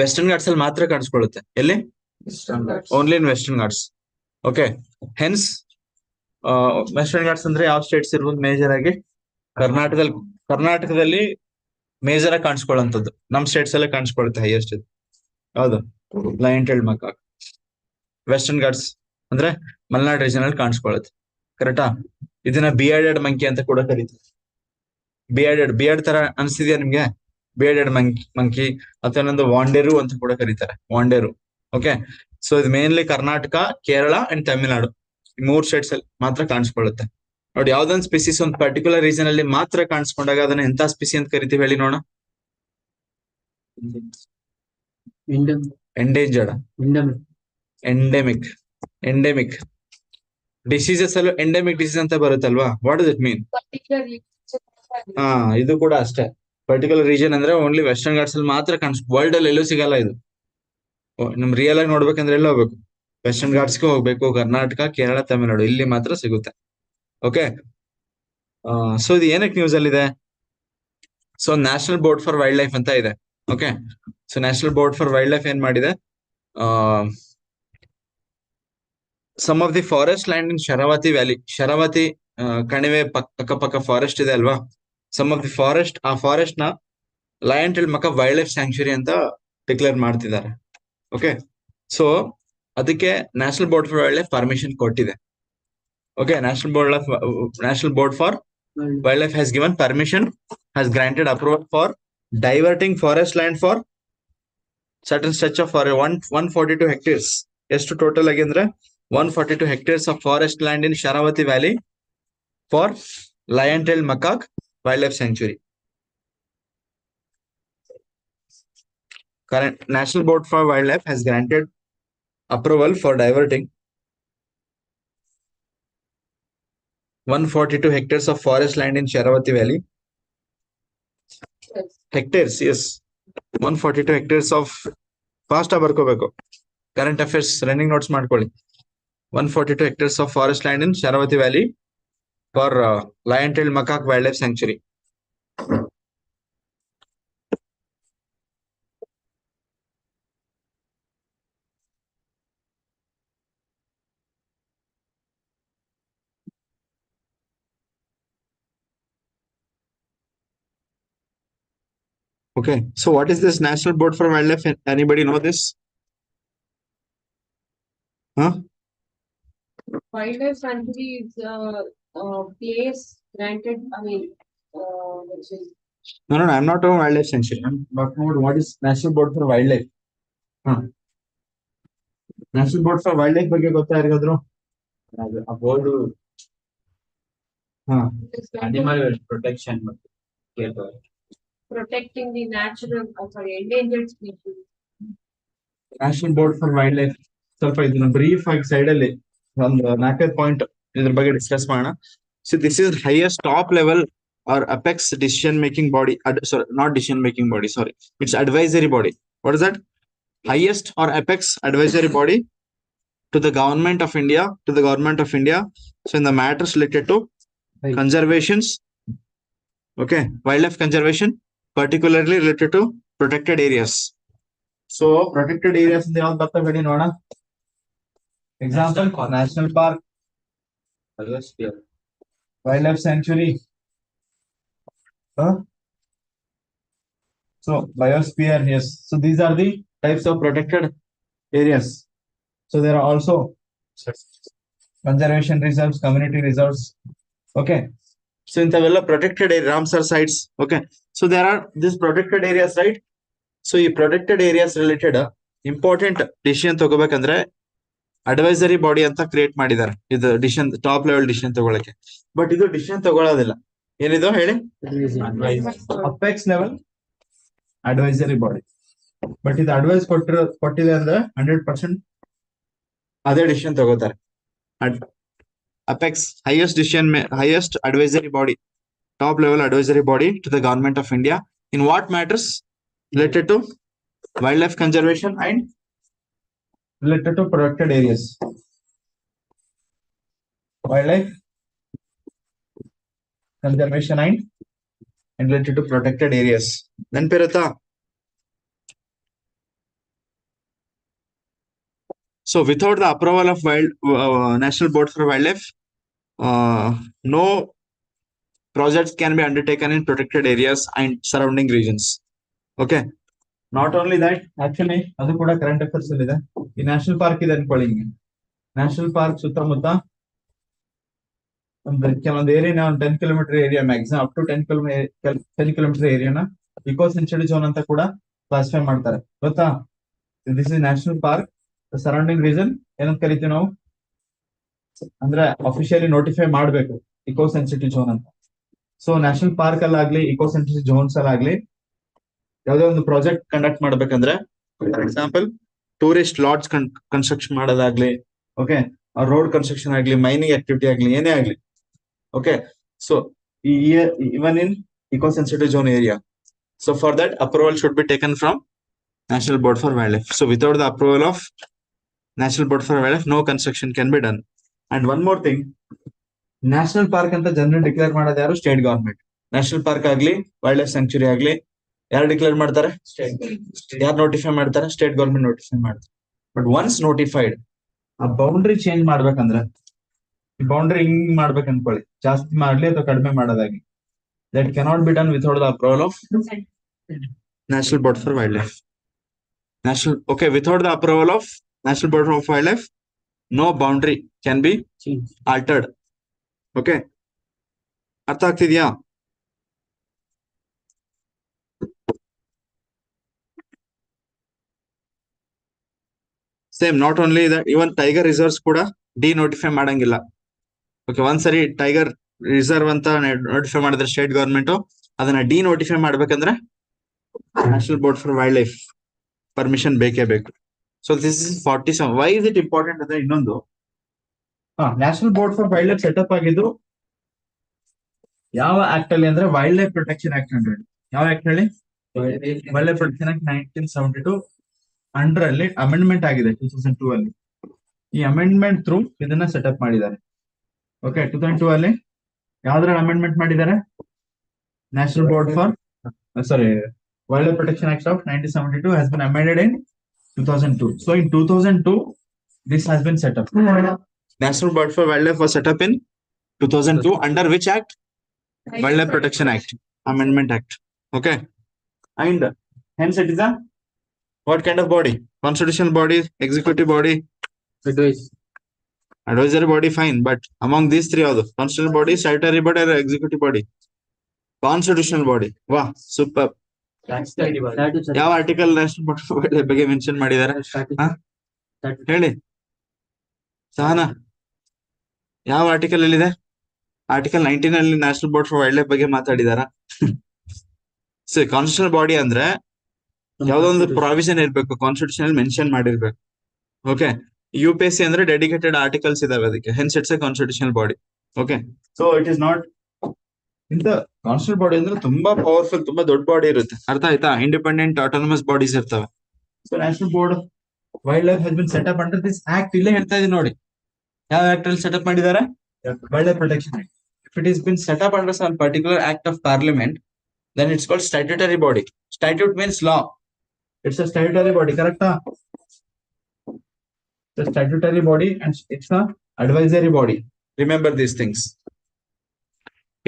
ವೆಸ್ಟರ್ನ್ ಘಾಟ್ಸ್ ಅಲ್ಲಿ ಮಾತ್ರ ಕಾಣಿಸ್ಕೊಳ್ಳುತ್ತೆ. ಎಲ್ಲಿ? Only in western Ghats. Okay, hence western Ghats ಅಂದ್ರೆ ಯಾವ ಸ್ಟೇಟ್ಸ್ ಇರ್ಬೋದು? ಮೇಜರ್ ಆಗಿ ಕರ್ನಾಟಕದಲ್ಲಿ ಮೇಜರ್ ಆಗಿ ಕಾಣಿಸ್ಕೊಳ್ಳುವಂಥದ್ದು. ನಮ್ ಸ್ಟೇಟ್ಸ್ ಅಲ್ಲೇ ಕಾಣಿಸ್ಕೊಳ್ಳುತ್ತೆ ಹೈಯೆಸ್ಟ್ ಇದು. ಹೌದು, ಲಯನ್-ಟೈಲ್ಡ್ ಮಕಾಕ್. ವೆಸ್ಟರ್ನ್ ಘಾಟ್ಸ್ ಅಂದ್ರೆ ಮಲೆನಾಡ್ ರೀಜನ್ ಅಲ್ಲಿ ಕಾಣಿಸ್ಕೊಳ್ಳುತ್ತೆ. ಕರೆಕ್ಟಾ? ಇದನ್ನ ಬಿಯರ್ಡೆಡ್ ಮಂಕಿ ಅಂತ ಕೂಡ ಕರೀತಾರೆ. ಬಿಯರ್ಡ್ ತರ ಅನ್ಸಿದ್ಯಾ ನಿಮ್ಗೆ? ಬಿಯರ್ಡೆಡ್ ಮಂಕಿ ಅಥವಾ ಇನ್ನೊಂದು ವಾಂಡೇರು ಅಂತ ಕೂಡ ಕರೀತಾರೆ. ವಾಂಡೇರು. ಓಕೆ, ಸೊ ಇದು ಮೇನ್ಲಿ ಕರ್ನಾಟಕ, ಕೇರಳ ಅಂಡ್ ತಮಿಳ್ನಾಡು, ಈ 3 ಸ್ಟೇಟ್ಸ್ ಅಲ್ಲಿ ಮಾತ್ರ ಕಾಣಿಸ್ಕೊಳ್ಳುತ್ತೆ. ನೋಡಿ, ಯಾವ್ದೊಂದು ಸ್ಪೀಸೀಸ್ ಒಂದು ಪರ್ಟಿಕ್ಯುಲರ್ ರೀಜನ್ ಅಲ್ಲಿ ಮಾತ್ರ ಕಾಣಿಸ್ಕೊಂಡಾಗ ಅದನ್ನ ಎಂತ ಸ್ಪೀಸಿ ಅಂತ ಕರಿತೀವಿ ಹೇಳಿ ನೋಡೋಣ? ಎಂಡೇಂಜರ್ಡ್, ಎಂಡೆಮಿಕ್ ಡಿಸೀಸಸ್ ಅಲ್ಲೂ ಎಂಡೆಮಿಕ್ ಡಿಸೀಸ್ ಅಂತ ಬರುತ್ತಲ್ವಾ? What does it mean? ಇದು ಕೂಡ ಅಷ್ಟೇ. ಪರ್ಟಿಕ್ಯುಲರ್ ರೀಜನ್ ಅಂದ್ರೆ ಓನ್ಲಿ ವೆಸ್ಟರ್ನ್ ಘಾಟ್ಸ್ ಅಲ್ಲಿ ಮಾತ್ರ ವರ್ಲ್ಡ್ ಅಲ್ಲಿ ಎಲ್ಲೂ ಸಿಗಲ್ಲ ಇದು. ನಮ್ ರಿಯಲ್ ಆಗಿ ನೋಡ್ಬೇಕಂದ್ರೆ ಎಲ್ಲ ಹೋಗ್ಬೇಕು? ವೆಸ್ಟರ್ನ್ ಘಾಟ್ಸ್ಗೆ ಹೋಗ್ಬೇಕು. ಕರ್ನಾಟಕ, ಕೇರಳ, ತಮಿಳ್ನಾಡು, ಇಲ್ಲಿ ಮಾತ್ರ ಸಿಗುತ್ತೆ. ಓಕೆ, ಸೊ ಇದು ಏನಕ್ಕೆ ನ್ಯೂಸ್ ಅಲ್ಲಿ ಇದೆ? So National Board for Wildlife ಅಂತ ಇದೆ. Okay, so National Board for Wildlife ಏನ್ ಮಾಡಿದೆ? Some of the forest land in Sharavathi valley, Sharavathi ಕಣಿವೆ ಅಕ್ಕಪಕ್ಕ ಫಾರೆಸ್ಟ್ ಇದೆ ಅಲ್ವಾ? ಸಮ್ ಆಫ್ ದಿ ಫಾರೆಸ್ಟ್, ಆ ಫಾರೆಸ್ಟ್ ನ lion tailed macaque wildlife sanctuary ಅಂತ ಡಿಕ್ಲೇರ್ ಮಾಡ್ತಿದ್ದಾರೆ. ಓಕೆ, ಸೊ ಅದಕ್ಕೆ National Board for Wildlife permission ಕೊಟ್ಟಿದೆ. Okay, National Board for Wildlife has given permission, has granted approval for diverting forest land for certain stretch of 142 hectares. ಎಷ್ಟು total ಆಗಿ ಅಂದ್ರೆ 142 hectares of forest land in Sharavathi valley for lion tailed macaque wildlife sanctuary. Current National Board for Wildlife has granted approval for diverting 142 hectares of forest land in Sharavati Valley. Hectares, yes. 142 hectares of fast ಬರ್ಕೋಬೇಕು. Current affairs running notes ಮಾಡ್ಕೊಳ್ಳಿ. 142 hectares of forest land in Sharavati Valley for lion-tailed macaque wildlife sanctuary. Okay, so what is this National Board for Wildlife? Anybody know this? Huh? wildlife sanctuary is place granted, I mean, which is No, I'm not talking wildlife sanctuary. I'm talking about what is National Board for Wildlife. National Board for Wildlife ಬಗ್ಗೆ ಗೊತ್ತಾ ಯಾರಿಗಾದ್ರು? ಆ board ಹಾ animal protection ಮತ್ತು protecting the natural, sorry, endangered species. National Board for wild life ಸ್ವಲ್ಪ ಇದನ್ನ brief ಆಗಿ side ಅಲ್ಲಿ ಒಂದು 4 ಪಾಯಿಂಟ್ ಇದ್ರ ಬಗ್ಗೆ ಡಿಸ್ಕಸ್ ಮಾಡೋಣ. So this is highest top level or apex decision making body, sorry not decision making body, sorry it's advisory body. What is that? Highest or apex advisory body to the government of India, So in the matters related to conservations, okay, wildlife conservation, particularly related to protected areas. So protected areas in the all batta bedi noda. Example, national park, wildlife sanctuary. So biosphere, yes. So these are the types of protected areas. So there are also conservation reserves, community reserves. Okay. So in the protected Ramsar sites. Okay. So there are these protected areas, right? So ಈ protected areas related important decision ತಗೋಬೇಕಂದ್ರೆ advisory body ಅಂತ create ಮಾಡಿದ್ದಾರೆ. ಇದು decision top level decision ತಗೊಳಕ್ಕೆ. But ಇದು decision ತಗೊಳ್ಳೋದಿಲ್ಲ. ಏನಿದು ಹೇಳಿ? Apex level advisory body. But ಇದು ಅಡ್ವೈಸ್ ಕೊಟ್ಟಿದೆ ಅಂದ್ರೆ 100% ಅದೇ ಡಿಸಿಷನ್ ತಗೋತಾರೆ. Apex highest advisory body, top level advisory body to the government of India in what matters related to wildlife conservation and related to protected areas. Wildlife conservation and related to protected areas. Then Pirata. So without the approval of National Board for Wildlife, no projects can be undertaken in protected areas and surrounding regions. Okay. Not only that, actually, ಅದು ಕೂಡ current affairs ಅಲ್ಲಿ ಇದೆ. ಈ national park ಇದೆ ಅನ್ಕೊಳ್ಳಿ. National park ಸುತ್ತಮುತ್ತ ಕೆಲವೊಂದು ಏರಿಯಾನ 10 kilometre area maximum up to 10 kilometre ಏರಿಯಾನ ಇಕೋ ಸೆನ್ಚುರಿ ಝೋನ್ ಅಂತ ಕೂಡ ಕ್ಲಾಸಿಫೈ ಮಾಡ್ತಾರೆ. ಗೊತ್ತಾ? This is national park. Surrounding reason ಏನಂತ ಕರಿತೀವಿ ನಾವು? ಅಂದ್ರೆ ಅಫಿಷಿಯಲಿ ನೋಟಿಫೈ ಮಾಡ್ಬೇಕು ಇಕೋ ಸೆನ್ಸಿಟಿವ್ ಝೋನ್ ಅಂತ. ಸೊ ನ್ಯಾಷನಲ್ ಪಾರ್ಕ್ ಅಲ್ಲಾಗ್ಲಿ ಇಕೋ ಸೆನ್ಸಿಟಿವ್ ಝೋನ್ಸ್ ಅಲ್ಲಾಗ್ಲಿ ಯಾವುದೇ ಒಂದು ಪ್ರಾಜೆಕ್ಟ್ ಕಂಡಕ್ಟ್ ಮಾಡ್ಬೇಕಂದ್ರೆ, for example tourist lodge construction ಮಾಡೋದಾಗ್ಲಿ, ಓಕೆ, ರೋಡ್ ಕನ್ಸ್ಟ್ರಕ್ಷನ್ ಆಗ್ಲಿ, ಮೈನಿಂಗ್ ಆಕ್ಟಿವಿಟಿ ಆಗ್ಲಿ, ಏನೇ ಆಗ್ಲಿ, okay. So even in eco sensitive zone area. So for that approval should be taken from National Board for Wildlife. So without the approval of National Board for Wildlife, no construction can be done. And one more thing, national park ಅಂತ general declare ಮಾಡೋದು ಯಾರು? State government. National park ಆಗ್ಲಿ wild life sanctuary ಆಗ್ಲಿ ಯಾರು declare ಮಾಡ್ತಾರೆ? ಯಾರು notify ಮಾಡ್ತಾರೆ? State government notify ಮಾಡ್ತಾರೆ. ಬಟ್ ಒನ್ಸ್ ನೋಟಿಫೈಡ್, ಆ ಬೌಂಡ್ರಿ ಚೇಂಜ್ ಮಾಡ್ಬೇಕಂದ್ರೆ, ಈ ಬೌಂಡ್ರಿ ಹಿಂಗ್ ಮಾಡ್ಬೇಕು ಅನ್ಕೊಳ್ಳಿ, ಜಾಸ್ತಿ ಮಾಡ್ಲಿ ಅಥವಾ ಕಡಿಮೆ ಮಾಡೋದಾಗಿ, that cannot be done without the approval of National Board for Wildlife. Without the approval of National Board of Wildlife, no boundary can be altered. Okay. ಅರ್ಥ ಆಗ್ತಿದ್ಯಾ? Same not only that, even tiger reserves ಕೂಡ denotify ಮಾಡಂಗಿಲ್ಲ. Okay, ಒಂದ್ಸರಿ tiger reserve ಅಂತ notify ಮಾಡಿದ್ರೆ state government, ಅದನ್ನ denotify ಮಾಡ್ಬೇಕಂದ್ರೆ National Board for Wildlife permission ಬೇಕೇ ಬೇಕು. So this is 47. Why is it important ಅಂದ್ರೆ ಇನ್ನೊಂದು, National Board for Wildlife setup ಆಗಿದ್ದು ಯಾವ ಆಕ್ಟ್ ಅಲ್ಲಿ ಅಂದ್ರೆ ವೈಲ್ಡ್ ಲೈಫ್ ಪ್ರೊಟೆಕ್ಷನ್ ಆಕ್ಟ್ ಅಂಡ್ರೆಡ್. ಯಾವ ಆಕ್ಟ್ ಹೇಳಿ? ವೈಲ್ಡ್ ಲೈಫ್ ಪ್ರೊಟೆಕ್ಷನ್ ಆಕ್ಟ್ 1972 ಅಂಡರಲ್ಲಿ ಅಮೆಂಡ್ಮೆಂಟ್ ಆಗಿದೆ 2002 ಅಲ್ಲಿ. ಈ ಅಮೆಂಡ್ಮೆಂಟ್ ಥ್ರೂ ಇದನ್ನ ಸೆಟಪ್ ಮಾಡಿದ್ದಾರೆ. ಓಕೆ, 2002 ಅಲ್ಲಿ ಯಾವ್ದ್ರಲ್ಲಿ ಅಮೆಂಡ್ಮೆಂಟ್ ಮಾಡಿದ್ದಾರೆ? National Board for Wildlife Protection Act of 1972 has been amended in 2002. So in 2002, this has been set up. National Board for Wildlife was set up in 2002 under which act? Wildlife Protection Act, Amendment Act. Okay, and hence it is a what kind of body? Constitutional body, executive body, advisory body fine, but among these three ಯಾವುದು constitutional body, statutory body or executive body? Constitutional body. ವಾಹ್ super. ಯಾವ article national board ಬಗ್ಗೆ mention ಮಾಡಿದ್ದಾರೆ ಹೇಳಿ ಸಹನಾ, ಯಾವ article ಅಲ್ಲಿದೆ? Article 19 ಅಲ್ಲಿ national Board for wild life ಬಗ್ಗೆ ಮಾತಾಡಿದಾರ? ಕಾನ್ಸ್ಟಿಟ್ಯೂಷನಲ್ ಬಾಡಿ ಅಂದ್ರೆ ಯಾವ್ದೋ ಒಂದು ಪ್ರಾವಿಷನ್ ಇರ್ಬೇಕು, ಕಾನ್ಸ್ಟಿಟ್ಯೂಷನ್ ಮೆನ್ಷನ್ ಮಾಡಿರ್ಬೇಕು. ಓಕೆ, UPSC ಅಂದ್ರೆ ಡೆಡಿಕೇಟೆಡ್ ಆರ್ಟಿಕಲ್ಸ್ ಇದಾವೆ ಅದಕ್ಕೆ, hence it's A constitutional body. Okay, so it is not ಇಂತ ಕಾನ್ಸ್ಟಿಟ್ಯೂಷನಲ್ ಬಾಡಿ ಅಂದ್ರೆ ತುಂಬಾ ಪವರ್ಫುಲ್, ತುಂಬಾ ದೊಡ್ಡ ಬಾಡಿ ಇರುತ್ತೆ. ಅರ್ಥ ಆಯ್ತಾ? ಇಂಡಿಪೆಂಡೆಂಟ್ ಆಟೋನಮಸ್ ಬಾಡೀಸ್ ಇರ್ತವೆ. So National board wild life has been setup under this act. ಇಲ್ಲೇ ಹೇಳ್ತಾ ಇದೀನಿ ನೋಡಿ, ಯಾವ ಆಕ್ಟ್ ಅಲ್ಲಿ ಸೆಟಪ್ ಮಾಡಿದ್ದಾರೆ? Wild life protection act. If it has been set up under some particular act of parliament, then it's called statutory body. Statute means law. It's a statutory body, correct? It's a statutory body and it's a advisory body. Remember these things.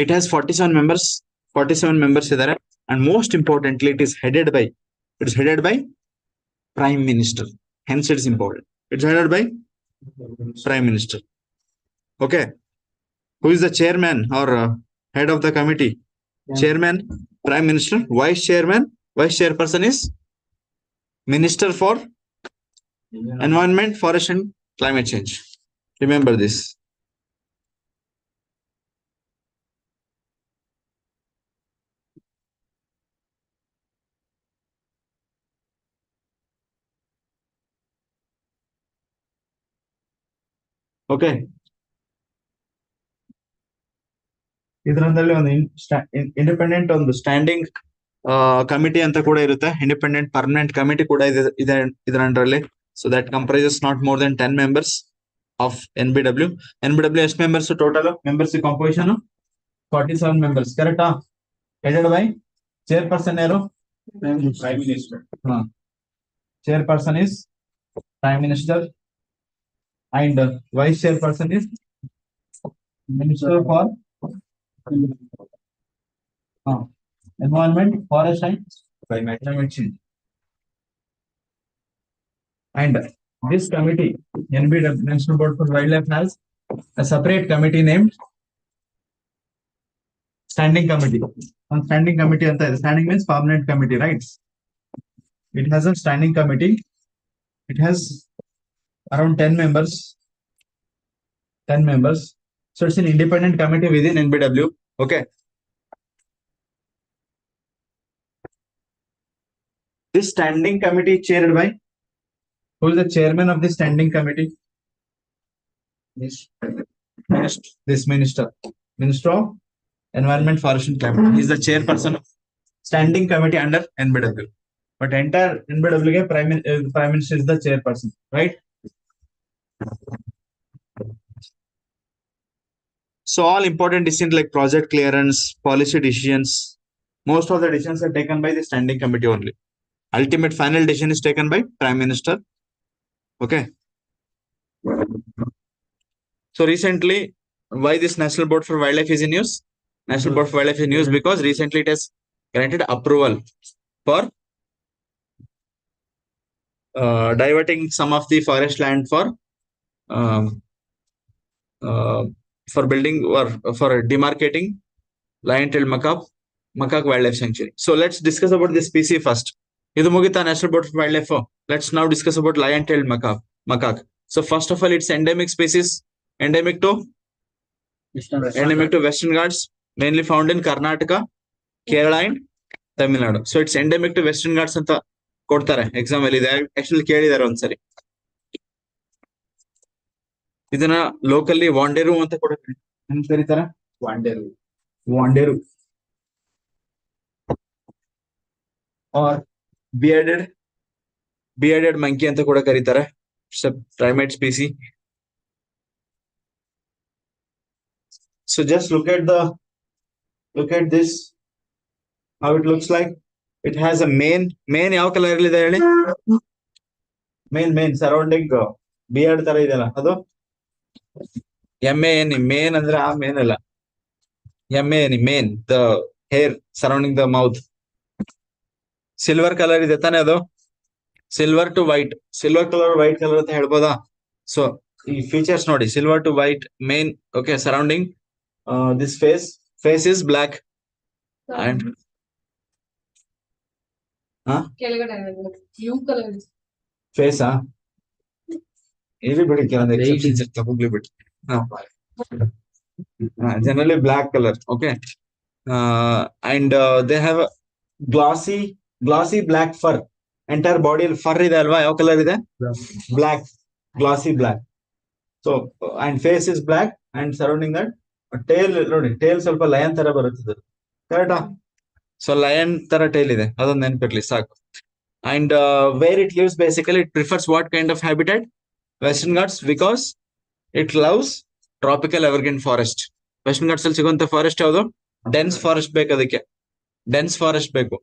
It has 47 members. 47 members idare, and most importantly, it is headed by Prime Minister. Hence, it's important. It's headed by Prime Minister. Okay. Who is the chairman or head of the committee? Chairman, Prime Minister. Vice chairperson is Minister for Environment, Forest and Climate Change. Remember this. Okay. ಇದರಲ್ಲಿ ಒಂದು independent ಒಂದು standing committee ಅಂತ ಕೂಡ ಇರುತ್ತೆ. Independent permanent committee ಕೂಡ ಇದೆ ಇದರ ಅಂಡರಲ್ಲಿ. So that comprises not more than 10 members of NBW. ಎಷ್ಟು members total? Members composition 47 members. ಕರೆಕ್ಟಾ? ಹೆಡೆಡ್ ಬೈ ಚೇರ್ಪರ್ಸನ್ ಯಾರು? Prime minister. Chairperson is prime minister and vice chairperson is minister for Environment, Forest and Climate Change. And this committee, NBW, National Board for Wildlife, has a separate committee named Standing Committee. On Standing Committee, standing means permanent committee, right? It has a standing committee. It has around 10 members. 10 members. So it's an independent committee within NBW. Okay. This standing committee is chaired by, who is the chairman of the standing committee? This minister of Environment, Forest and Climate. He is the chairperson of standing committee under NBW. But entire NBW prime minister is the chairperson, right? So all important decisions like project clearance, policy decisions, most of the decisions are taken by the standing committee only. Ultimate final decision is taken by Prime Minister. Okay. So recently, why this National Board for Wildlife is in news? National Board for Wildlife is in news because recently it has granted approval for diverting some of the forest land for building or for demarcating lion-tailed macaque wildlife sanctuary. So let's discuss about this species first. ಇದು ಮುಗಿತಾ national Board for wild life? Let's now discuss about lion-tailed macaque. So first of all, it's endemic species, endemic to Western Ghats, mainly found in Karnataka, Kerala and Tamil Nadu. So it's endemic to Western Ghats ಅಂತ ಕೊಡ್ತಾರೆ exam ಅಲ್ಲಿ. ಇದೆ actually ಕೇಳಿದಾರೆ ಒಂದ್ಸರಿ. ಇದನ್ನ ಲೋಕಲ್ಲಿ ವಾಂಡೇರು ಅಂತ ಕೂಡ ಕರೀತಾರೆ. ವಾಂಡೇರು or bearded monkey ಅಂತ ಕೂಡ ಕರೀತಾರೆ. It's a primate species. So just look at this, how it looks like. It has a mane ಯಾವ ಕಲರ್ ಅಲ್ಲಿ ಇದೆ ಹೇಳಿ? ಮೇನ್ ಸರೌಂಡಿಂಗ್ ಬಿಯರ್ಡ್ ತರ ಇದೆಯಲ್ಲ ಅದು ಮೇನ್ ಅಂದ್ರೆ ಆ ಮೇನ್ ಅಲ್ಲ, mane the hair surrounding the mouth. Silver colour ಇದೆ ತಾನೆ ಅದು? Silver to white, silver colour white colour ಅಂತ ಹೇಳ್ಬೋದಾ? ಸೊ ಈ ಫೀಚರ್ಸ್ ನೋಡಿ, silver to white mane. Okay, surrounding this face is black and ಕೆಳಗಡೆ ಬ್ಲೂ ಕಲರ್ ಫೇಸ್ ಇಲ್ಲಿ ಬಿಡಿ, ಕೆಲವೊಂದು ಎಕ್ಸೆಪ್ಷನ್ಸ್ ಇರ್ತವೆ, ಹೋಗ್ಲಿ ಬಿಡಿ. Generally black colour. Okay, and they have glossy black fur. Entire ಬಾಡಿಯಲ್ಲಿ ಫರ್ ಇದೆ ಅಲ್ವಾ, ಯಾವ ಕಲರ್ ಇದೆ? Black, glossy block. So and face is black and surrounding that tail ನೋಡಿ, ಟೇಲ್ ಸ್ವಲ್ಪ ಲಯನ್ ತರ ಬರುತ್ತದೆ, ಕರೆಕ್ಟಾ? ಸೊ ಲಯನ್ ತರ ಟೇಲ್ ಇದೆ, ಅದೊಂದು ನೆನ್ಪಿರ್ಲಿ ಸಾಕು. And where it lives, basically it prefers what kind of habitat? Western Ghats, because it loves tropical evergreen forest. Western Ghats ಅಲ್ಲಿ ಸಿಗುವಂತ ಫಾರೆಸ್ಟ್ ಯಾವುದು? ಡೆನ್ಸ್ ಫಾರೆಸ್ಟ್ ಬೇಕು, ಅದಕ್ಕೆ ಡೆನ್ಸ್ ಫಾರೆಸ್ಟ್ ಬೇಕು.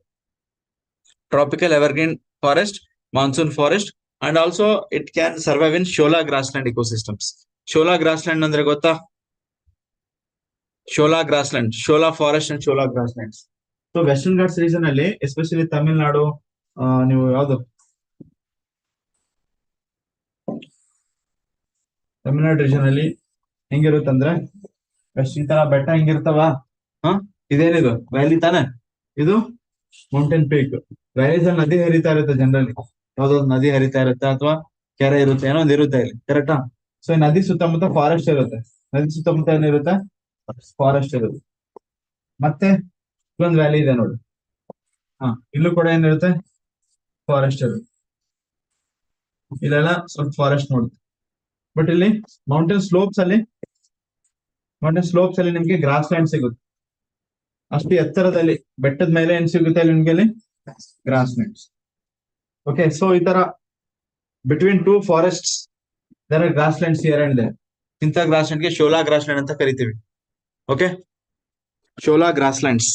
Tropical evergreen forest, monsoon forest, and also it can survive in shola grassland ecosystems. Shola grassland ಅಂದ್ರೆ ಗೊತ್ತಾ? Shola grassland, shola forest and shola grasslands. So western Ghats region ಅಲ್ಲಿ, especially Tamil Nadu, ನೀವು ಯಾವ್ದು ತಮಿಳ್ನಾಡು ರೀಜನ್ ಅಲ್ಲಿ ಹೆಂಗಿರುತ್ತಂದ್ರೆ, ಈ ತರ ಬೆಟ್ಟ ಹಿಂಗಿರ್ತಾವ. ಇದೇನಿದು ವ್ಯಾಲಿ ತಾನೆ, ಇದು ಮೌಂಟೇನ್ ಪೀಕ್. ವ್ಯಾಲೀಸ್ ಅಲ್ಲಿ ನದಿ ಹರಿತಾ ಇರುತ್ತೆ, ಜನರಲಿ ಯಾವ್ದೊಂದು ನದಿ ಹರಿತಾ ಇರುತ್ತೆ ಅಥವಾ ಕೆರೆ ಇರುತ್ತೆ, ಏನೋ ಒಂದು ಇರುತ್ತೆ ಇಲ್ಲಿ, ಕರೆಕ್ಟಾ? ಸೊ ಈ ನದಿ ಸುತ್ತಮುತ್ತ ಫಾರೆಸ್ಟ್ ಇರುತ್ತೆ. ನದಿ ಸುತ್ತಮುತ್ತ ಏನಿರುತ್ತೆ? ಫಾರೆಸ್ಟ್ ಇರುತ್ತೆ. ಮತ್ತೆ ಇಲ್ಲೊಂದು ವ್ಯಾಲಿ ಇದೆ ನೋಡಿ, ಇಲ್ಲೂ ಕೂಡ ಏನಿರುತ್ತೆ? ಫಾರೆಸ್ಟ್ ಇರುತ್ತೆ. ಇಲ್ಲೆಲ್ಲ ಸ್ವಲ್ಪ ಫಾರೆಸ್ಟ್ ನೋಡುತ್ತೆ. ಬಟ್ ಇಲ್ಲಿ ಮೌಂಟೇನ್ ಸ್ಲೋಪ್ಸ್ ಅಲ್ಲಿ ನಿಮ್ಗೆ ಗ್ರಾಸ್ ಲ್ಯಾಂಡ್ ಸಿಗುತ್ತೆ. ಅಷ್ಟು ಎತ್ತರದಲ್ಲಿ ಬೆಟ್ಟದ ಮೇಲೆ ಏನ್ ಸಿಗುತ್ತೆ ಅಲ್ಲಿ ನಿಮ್ಗೆ? ಅಲ್ಲಿ ಗ್ರಾಸ್ ಲ್ಯಾಂಡ್ಸ್. ಓಕೆ, ಸೊ ಈ ತರ between two forests there are grasslands here and there. ಇಂಥ ಗ್ರಾಸ್ ಲ್ಯಾಂಡ್ ಗೆ ಶೋಲಾ ಗ್ರಾಸ್ ಲ್ಯಾಂಡ್ ಅಂತ ಕರಿತೀವಿ. Okay, Shola grasslands.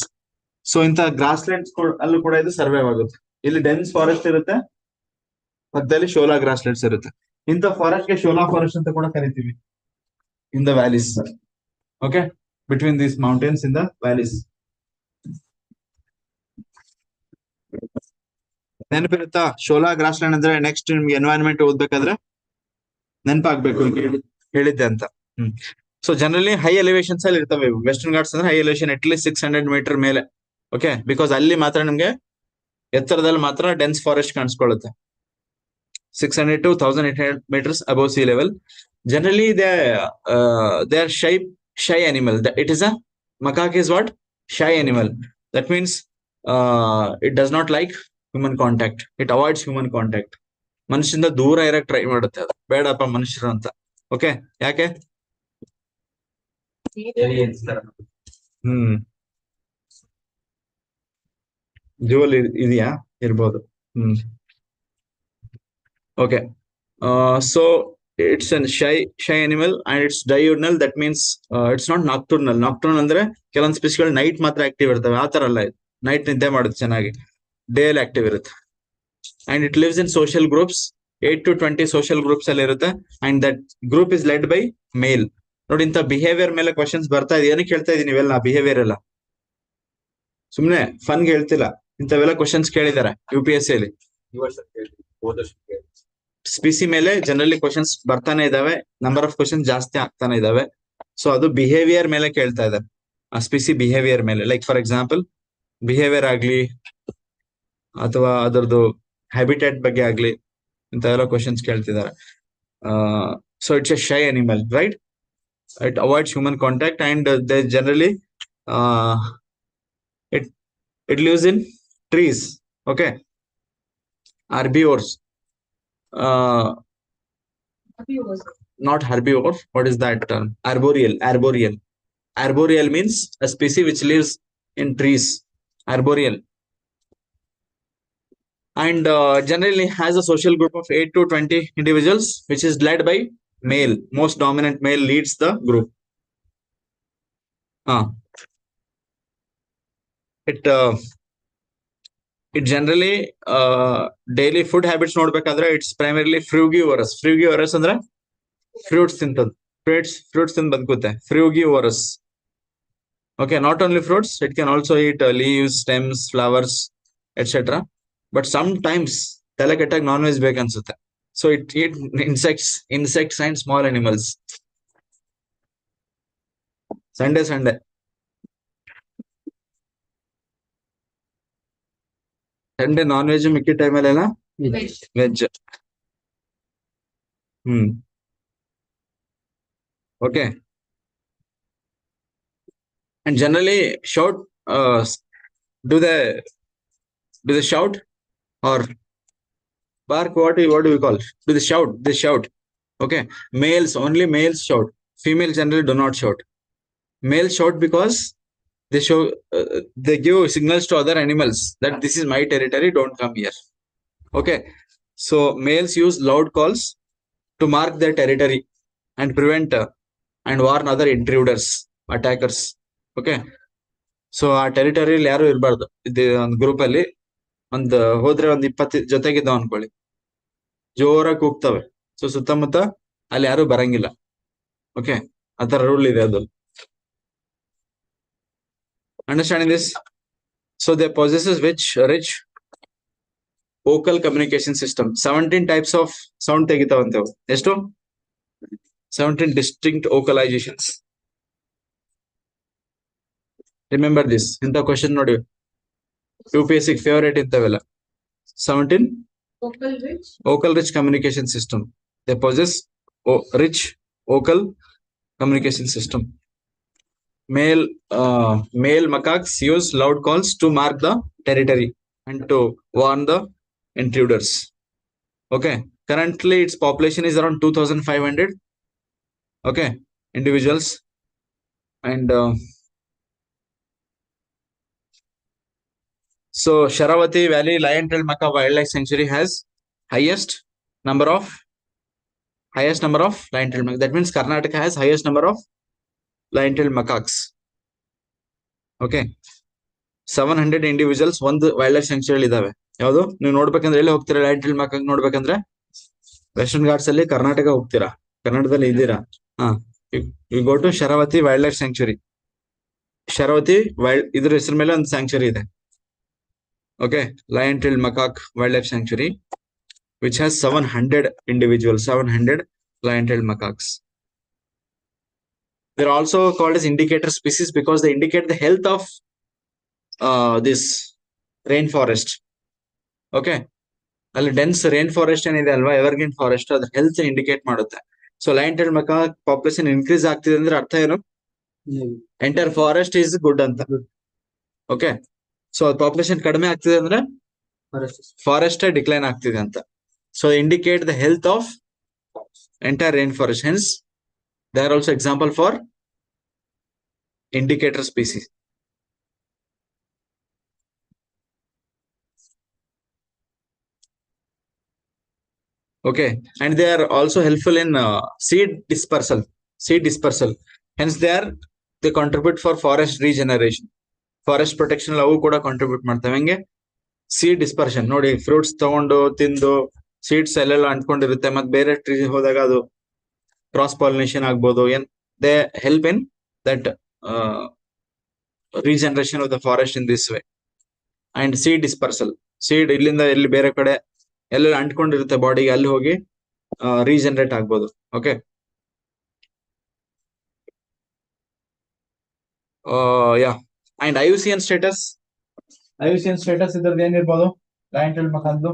So ಇಂಥ ಗ್ರಾಸ್ ಲ್ಯಾಂಡ್ಸ್ ಅಲ್ಲೂ ಕೂಡ ಇದು ಸರ್ವೈವ್ ಆಗುತ್ತೆ. ಇಲ್ಲಿ ಡೆನ್ಸ್ ಫಾರೆಸ್ಟ್ ಇರುತ್ತೆ, ಮಧ್ಯದಲ್ಲಿ ಶೋಲಾ ಗ್ರಾಸ್ ಲ್ಯಾಂಡ್ಸ್ ಇರುತ್ತೆ. ಇಂಥ ಫಾರೆಸ್ಟ್ ಗೆ ಶೋಲಾ ಫಾರೆಸ್ಟ್ ಅಂತ ಕೂಡ ಕರಿತೀವಿ, in the valleys. Okay, between these mountains in the valleys. ನೆನಪಿರುತ್ತಾ? ಶೋಲಾ ಗ್ರಾಸ್ ಲ್ಯಾಂಡ್ ಅಂದ್ರೆ ನೆಕ್ಸ್ಟ್ ನಿಮ್ಗೆ ಎನ್ವೈರನ್ಮೆಂಟ್ ಓದ್ಬೇಕಾದ್ರೆ ನೆನಪಾಗ್ಬೇಕು ಹೇಳಿದ್ದೆ ಅಂತ. ಸೊ ಜನರಲಿ ಹೈ ಎಲಿವೇಶನ್ಸ್ ಅಲ್ಲಿ ಇರ್ತವೆ ವೆಸ್ಟರ್ನ್ ಘಾಟ್ಸ್ ಅಂದ್ರೆ. ಹೈ ಎಲಿವೇಶನ್ ಅಟ್ಲೀಸ್ಟ್ 600 ಮೀಟರ್ ಮೇಲೆ. ಓಕೆ, ಬಿಕಾಸ್ ಅಲ್ಲಿ ಮಾತ್ರ ನಿಮ್ಗೆ ಎತ್ತರದಲ್ಲಿ ಮಾತ್ರ dense forest ಕಾಣಿಸ್ಕೊಳ್ಳುತ್ತೆ. 600 to 1800 meters above sea level. Generally, they are shy animal. It is a macaque is what? Shy animal. That means it does not like human contact. It avoids human contact. ಮನುಷ್ಯರಿಂದ ದೂರ ಇರಕ್ try ಮಾಡುತ್ತೆ ಅದು, ಬೇಡಪ್ಪ ಮನುಷ್ಯರು ಅಂತ. Okay, ಯಾಕೆ? ಜೂವಲ್ ಇದೆಯಾ? ಇರ್ಬೋದು. Okay, so it's a shy animal and it's diurnal. That means it's not nocturnal. Nocturnal ಅಂದ್ರೆ ಕೆಲವೊಂದು ಸ್ಪೀಸಿಗಳು ನೈಟ್ ಮಾತ್ರ ಆಕ್ಟಿವ್ ಇರ್ತವೆ, ಆ ತರ ಅಲ್ಲ ಇದು. ನೈಟ್ ನಿದ್ದೆ ಮಾಡುತ್ತೆ ಚೆನ್ನಾಗಿ, ಡೇ ಅಲ್ಲಿ ಆಕ್ಟಿವ್ ಇರುತ್ತೆ. And it lives in social groups. 8 to 20 social groups ಅಲ್ಲಿ ಇರುತ್ತೆ. And that group is led by male. ನೋಡಿ, ಇಂಥ ಬಿಹೇವಿಯರ್ ಮೇಲೆ ಕ್ವಶನ್ಸ್ ಬರ್ತಾ ಇದೆ. ಏನಕ್ಕೆ ಹೇಳ್ತಾ ಇದೀನಿ ಇವೆಲ್ಲ ಬಿಹೇವಿಯರ್ ಎಲ್ಲ? ಸುಮ್ನೆ ಫನ್ಗೆ ಹೇಳ್ತಿಲ್ಲ, ಇಂಥವೆಲ್ಲ ಕ್ವಶನ್ಸ್ ಕೇಳಿದ್ದಾರೆ UPSC ಅಲ್ಲಿ. ಸ್ಪೀಸಿ ಮೇಲೆ ಜನರಲಿ ಕ್ವಶನ್ಸ್ ಬರ್ತಾನೆ ಇದಾವೆ, ನಂಬರ್ ಆಫ್ ಕ್ವಶನ್ಸ್ ಜಾಸ್ತಿ ಆಗ್ತಾನೆ ಇದಾವೆ. ಸೊ ಅದು ಬಿಹೇವಿಯರ್ ಮೇಲೆ ಕೇಳ್ತಾ ಇದ್ದಾರೆ, ಆ ಸ್ಪೀಸಿ ಬಿಹೇವಿಯರ್ ಮೇಲೆ. ಲೈಕ್ ಫಾರ್ ಎಕ್ಸಾಂಪಲ್ ಬಿಹೇವಿಯರ್ ಆಗ್ಲಿ ಅಥವಾ ಅದರದ್ದು ಹ್ಯಾಬಿಟೇಟ್ ಬಗ್ಗೆ ಆಗ್ಲಿ, ಇಂಥವೆಲ್ಲ ಕ್ವಶನ್ಸ್ ಕೇಳ್ತಿದ್ದಾರೆ. So it's a shy animal, right? It avoids human contact and they generally it lives in trees. Okay, herbivores. Not herbivore. What is that term? Arboreal means a species which lives in trees. Arboreal. And generally has a social group of 8 to 20 individuals, which is led by male. Most dominant male leads the group. It generally daily food habits ನೋಡ್ಬೇಕಾದ್ರೆ it's primarily frugivorous. Frugivorous ಅಂದ್ರೆ fruits ತಿಂತದ್ದು, fruits ತಿಂದು ಬದುಕುತ್ತೆ. Frugivorous. Okay, not only fruits, it can also eat leaves, stems, flowers etcetera. But sometimes ತಲೆ ಕೆಟ್ಟಾಗ non veg ಬೇಕನ್ಸುತ್ತೆ. So it eats insects and small animals. Sunday. Sunday non-veg ಮಿಕ್ಕಿ ಟೈಮಲ್ಲೆಲ್ಲ Veg. Veg. Okay. And generally shout, do they shout or bark? What do we call? Do they shout? They shout. Okay. Only males shout. Females generally do not shout. Males shout because they give signals to other animals that this is my territory, don't come here. Okay. So males use loud calls to mark their territory and prevent and warn other intruders, attackers. Okay. So ಆ ಟೆರಿಟರಿಯಲ್ಲಿ ಯಾರು ಇರಬಾರ್ದು. ಇದು ಒಂದು group ಅಲ್ಲಿ ಹೋದ್ರೆ 20 ಜೊತೆಗಿದ್ದಾವ ಅನ್ಕೊಳ್ಳಿ, ಜೋರಾಗಿ ಕೂಗ್ತವೆ. So ಸುತ್ತಮುತ್ತ ಅಲ್ಲಿ ಯಾರು ಬರಂಗಿಲ್ಲ. ಓಕೆ, ಆತರ ರೂಲ್ ಇದೆ ಅದು. Understanding this? So they possesses rich vocal communication system. 17 types of sound ತೆಗಿತಾವಂತೆ ಅವು. ಎಷ್ಟು? 17 distinct vocalizations. Remember this. ಇಂಥ ಕ್ವಶನ್ ನೋಡಿ, UPSC ಫೇವರೇಟ್ ಇಂಥವೆಲ್ಲ. 17 vocal rich communication system. They possess rich vocal communication system. Male macaques use loud calls to mark the territory and to warn the intruders. Okay. Currently its population is around 2500. Okay, individuals. And so Sharavati Valley Lion-tailed Macaque Wildlife Sanctuary has highest number of lion-tailed macaques. That means Karnataka has highest number of lion-tailed macaques. Okay, 700 individuals ಒಂದು wild life sanctuary ಇದಾವೆ. ಯಾವುದು ನೀವು ನೋಡ್ಬೇಕಂದ್ರೆ ಎಲ್ಲಿ ಹೋಗ್ತೀರಾ? lion-tailed macaque ನೋಡ್ಬೇಕಂದ್ರೆ western Ghats ಅಲ್ಲಿ ಕರ್ನಾಟಕ ಹೋಗ್ತೀರಾ. ಕರ್ನಾಟಕದಲ್ಲಿ ಇದ್ದೀರಾ? You go to Sharavathi wildlife sanctuary. Sharavathi ಇದ್ರ ಹೆಸರು ಮೇಲೆ ಒಂದು ಸ್ಯಾಂಕ್ಚುರಿ ಇದೆ. Okay, lion-tailed macaque wildlife sanctuary, which has 700 individuals, 700 lion-tailed macaques. They're also called as indicator species because they indicate the health of this rainforest. Okay, ಅಲ್ಲಿ dense rain forest ಏನಿದೆ ಅಲ್ವಾ, evergreen forest, ಅದ್ರ health indicate ಮಾಡುತ್ತೆ. So lion-tailed macaque population increase ಆಗ್ತಿದೆ ಅಂದ್ರೆ ಅರ್ಥ ಏನು? Entire forest is good ಅಂತ. ಓಕೆ, ಸೊ ಪಾಪ್ಯುಲೇಷನ್ ಕಡಿಮೆ ಆಗ್ತಿದೆ ಅಂದ್ರೆ ಫಾರೆಸ್ಟ್ ಡಿಕ್ಲೈನ್ ಆಗ್ತಿದೆ ಅಂತ. So indicate the health of entire rain forest. Hence they are also example for indicator species. Okay, and they are also helpful in seed dispersal. Hence they contribute for forest regeneration. Forest protection ಅವು ಕೂಡ contribute ಮಾಡ್ತವೆ. ಹೆಂಗೆ? Seed dispersion ನೋಡಿ, fruits ತಗೊಂಡು ತಿಂದು seeds ಎಲ್ಲೆಲ್ಲ ಅಂಟ್ಕೊಂಡಿರುತ್ತೆ, ಮತ್ತೆ ಬೇರೆ ಟ್ರೀ ಹೋದಾಗ ಅದು ಕ್ರಾಸ್ ಪಾಲಿನೇಷನ್ ಆಗ್ಬೋದು. They help in that regeneration of the forest in this way. And seed dispersal, seed ಇಲ್ಲಿಂದ ಎಲ್ಲಿ ಬೇರೆ ಕಡೆ ಎಲ್ಲೆಲ್ಲ ಅಂಟ್ಕೊಂಡಿರುತ್ತೆ ಬಾಡಿಗೆ, ಅಲ್ಲಿ ಹೋಗಿ ರೀಜನರೇಟ್ ಆಗ್ಬೋದು. Okay, yeah. And IUCN status ಇದ್ರದ್ದು ಏನಿರ್ಬೋದು? lion-tailed macaque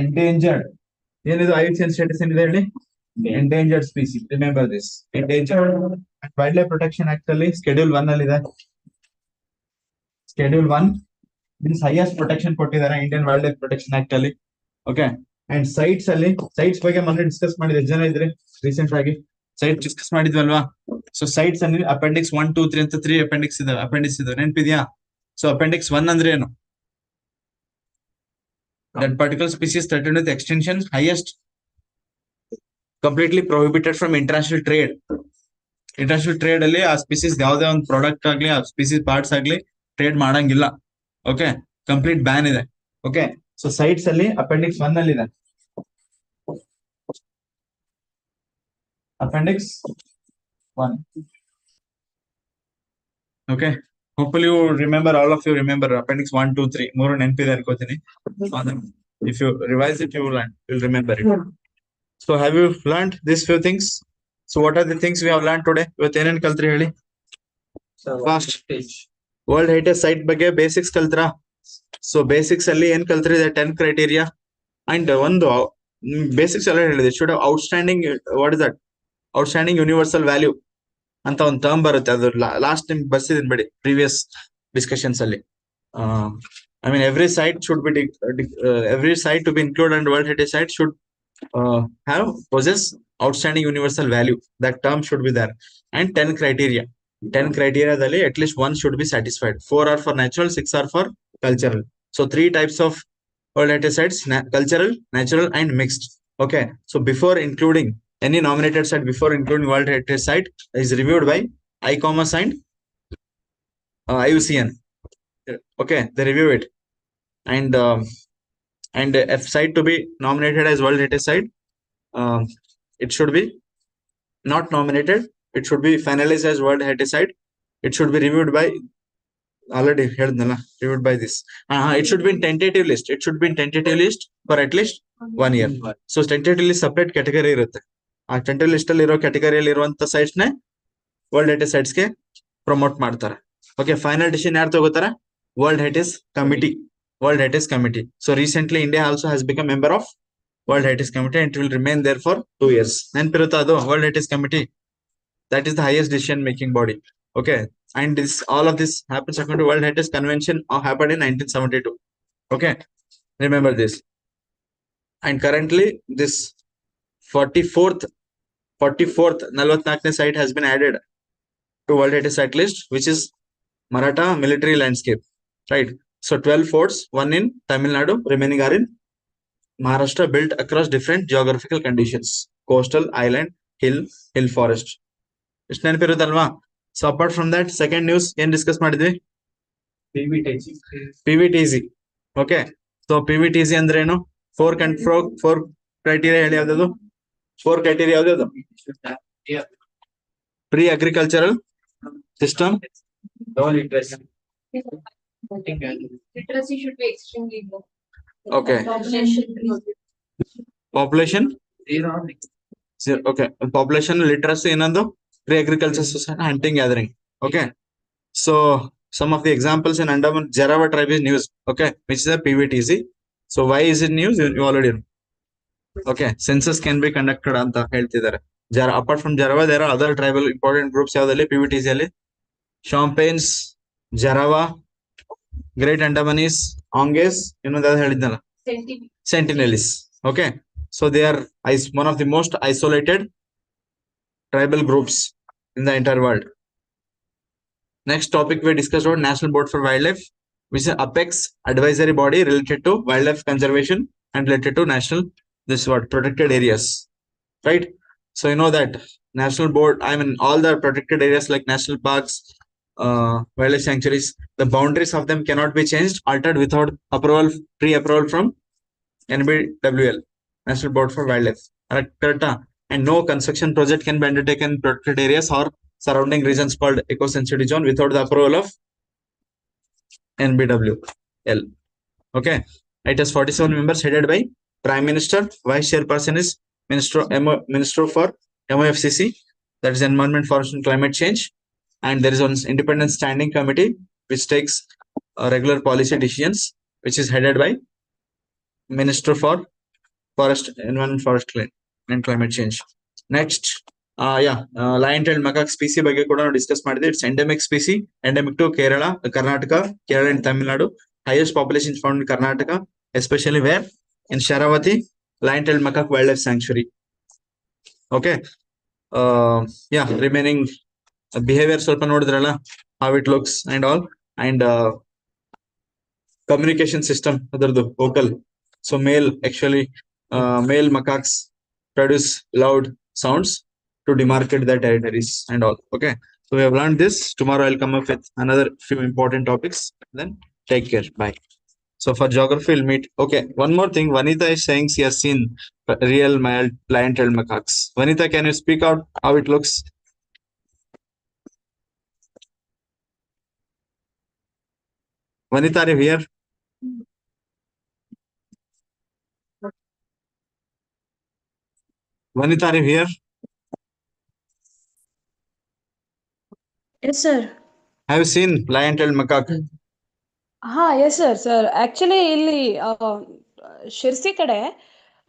endangered. ಏನಿದು IUCN ಸ್ಟೇಟಸ್ ಏನಿದೆ ಹೇಳಿ? Endangered species. Remember this. Endangered. Wild life protection act ಅಲ್ಲಿ Schedule 1 ಅಲ್ಲಿ ಇದೆ. Schedule 1 ಮೀನ್ಸ್ ಹೈಯೆಸ್ಟ್ ಪ್ರೊಟೆಕ್ಷನ್ ಕೊಟ್ಟಿದ್ದಾರೆ Indian wild life protection act ಅಲ್ಲಿ. ಓಕೆ, ಅಂಡ್ ಸೈಟ್ಸ್ ಬಗ್ಗೆ ಮೊನ್ನೆ ಡಿಸ್ಕಸ್ ಮಾಡಿದ್ರೆ ಜನ ಇದ್ರೆ ರೀಸೆಂಟ್ ಆಗಿ ಸೈಟ್ ಡಿಸ್ಕಸ್ ಮಾಡಿದ್ವಲ್ವಾ? ಸೊ ಸೈಟ್ಸ್ ಅಲ್ಲಿ ಅಪೆಂಡಿಕ್ಸ್ 1, 2, 3 ಅಂತ 3 ಅಪೆಂಡಿಕ್ಸ್ ಇದಾವೆ. ನೆನಪಿದ್ಯಾ? ಸೊ ಅಪೆಂಡಿಕ್ಸ್ 1 ಅಂದ್ರೆ ಏನು? That particular species threatened with extension, highest, completely prohibited from international trade. International trade ಅಲ್ಲಿ ಆ ಸ್ಪೀಸೀಸ್ ಯಾವುದೇ ಒಂದು ಪ್ರಾಡಕ್ಟ್ ಆಗ್ಲಿ, ಆ ಸ್ಪೀಸೀಸ್ ಪಾರ್ಟ್ಸ್ ಆಗ್ಲಿ ಟ್ರೇಡ್ ಮಾಡಂಗಿಲ್ಲ. ಓಕೆ, ಕಂಪ್ಲೀಟ್ ಬ್ಯಾನ್ ಇದೆ. ಓಕೆ, ಸೊ ಸೈಟ್ಸ್ ಅಲ್ಲಿ ಅಪೆಂಡಿಕ್ಸ್ 1 ಅಲ್ಲಿ ಇದೆ. Appendix 1. Okay, Hopefully you remember, all of you remember appendix 1, 2, 3. More ನೆನಪಿದೆ ಅನ್ಕೋತೀನಿ. If you revise it, you'll remember it. So have you learned these few things? So what are the things we have learned today? ಇವತ್ತು ಏನೇನ್ ಕಲ್ತ್ರಿ ಹೇಳಿ? Fast. World heritage site ಬಗ್ಗೆ basics ಕಲ್ತ್ರ. So basics ಅಲ್ಲಿ ಏನ್ ಕಲ್ತ್ರಿ? 10 criteria and ಒಂದು basics ಎಲ್ಲ ಹೇಳಿದೆ. Should outstanding, what is that? Outstanding universal value ಅಂತ ಒಂದು ಟರ್ಮ್ ಬರುತ್ತೆ. ಅದು ಲಾಸ್ಟ್ ಟೈಮ್ ಬರ್ಸಿದೀನಿ ಬಿಡಿ, ಪ್ರೀವಿಯಸ್ ಡಿಸ್ಕಷನ್ಸ್ ಅಲ್ಲಿ. I mean, every site should be every site to be included in World Heritage Site should have possess outstanding universal value. That term should be there. And 10 criteria. 10 criteria dalli at least one should be satisfied. 4 are for natural, 6 are for cultural. So 3 types of World Heritage Sites: cultural, natural, and mixed. Okay. So before including any nominated site, before including World Heritage Site, is reviewed by ICOMOS and IUCN. Okay, they review it, and if site to be nominated as World Heritage Site, it should be not nominated. It should be finalized as World Heritage Site. It should be reviewed by, already reviewed by this. It should be in tentative list. It should be in tentative list for at least 1 year. So tentative list separate category irutte. ಆ tentative list ಅಲ್ಲಿ ಇರೋ ಕ್ಯಾಟಗರಿಯಲ್ಲಿ ಇರುವಂತ sites ನೇ world heritage sites ಗೆ promote ಮಾಡ್ತಾರೆ. Okay, final decision ಯಾರು ತಗೋತಾರೆ? World Heritage Committee. World Heritage Committee. So recently India also has become member of World Heritage Committee and it will remain there for 2 years. ನೆನಪಿರುತ್ತಾ ಅದು? World Heritage Committee, that is the highest decision making body. Okay, and this, all of this happens according to World Heritage Convention happened in 1972. Okay, remember this. And currently this 44th 44th site has been added to World Heritage Site list, which is Maratha military landscape. Right. So 12 forts, one in Tamil Nadu, remaining are in Maharashtra, built across different geographical conditions: coastal, island, hill forest. ಇಷ್ಟು ನೆನಪಿರುತ್ತಲ್ವಾ? So apart from that, second news ಏನ್ discuss ಮಾಡಿದ್ವಿ? PVTZ. Okay, so PVTZ ಅಂದ್ರೆ ಏನು? 4 criteria ಹೇಳಿ. ಯಾವ್ದು 4 ಕ್ರೈಟೀರಿಯಾ? ಯಾವ್ದು? Pre agricultural system. Literacy should be extremely low. Okay. Population. Okay. Population literacy ಏನಂದು? Pre agriculture society, hunting gathering. Okay. So some of the examples in Andaman Jarawa tribe is news. Okay, which is a PVTZ. So why is it news? You already know. Okay, census can be conducted ಅಂತ ಹೇಳ್ತಿದ್ದಾರೆ. Apart from Jarawa, there are other tribal important groups ಯಾವ್ದಲ್ಲಿ PVTZ ಅಲ್ಲಿ? Champaigns, Jarawa, Great Andamanese, Onges, that ಹೇಳಿದ್ನಲ್ಲ, Sentinelese. Okay, so they are one of the most isolated tribal groups in the entire world. Next topic we discussed about National Board for Wildlife, which is apex advisory body related to wildlife conservation and related to national protected areas. Right. So you know that National Board, I mean all the protected areas like national parks, wildlife sanctuaries, the boundaries of them cannot be changed, altered without pre-approval from NBWL, National Board for Wildlife. Correct? And no construction project can be undertaken in protected areas or surrounding regions called eco-sensitive zone without the approval of NBWL. Okay, it has 47 members headed by Prime Minister. Vice Chairperson is Minister for MOFCC, that is Environment, Forest and Climate Change. And there is an independent standing committee which takes regular policy decisions, which is headed by Minister for Forest, Environment, Forest and Climate Change. Next, lion-tailed macaque species ಬಗ್ಗೆ ಕೂಡ ನಾವು discuss ಮಾಡಿದ್ವಿ. It's endemic species, endemic to Kerala, Karnataka, Kerala and Tamil Nadu. Highest population is found in Karnataka, especially where? In Sharavati lion-tailed macaque wildlife sanctuary. Okay, remaining behavior ಸ್ವಲ್ಪ ನೋಡಿದ್ರಲ್ಲ, how it looks and all, and communication system ಅದರದ್ದು vocal. So male macaques produce loud sounds to demarcate their territories and all. Okay, so we have learned this. Tomorrow I'll come up with another few important topics. Then take care. Bye. So for geography we'll meet. Okay, one more thing. Vanita is saying she has seen real lion-tailed macaques. Vanita, can you speak out how it looks? Vanita, are you here? Vanita, are you here? Yes, sir. Have you seen lion-tailed macaque? ಹಾ yes sir actually ಇಲ್ಲಿ ಶಿರ್ಸಿ ಕಡೆ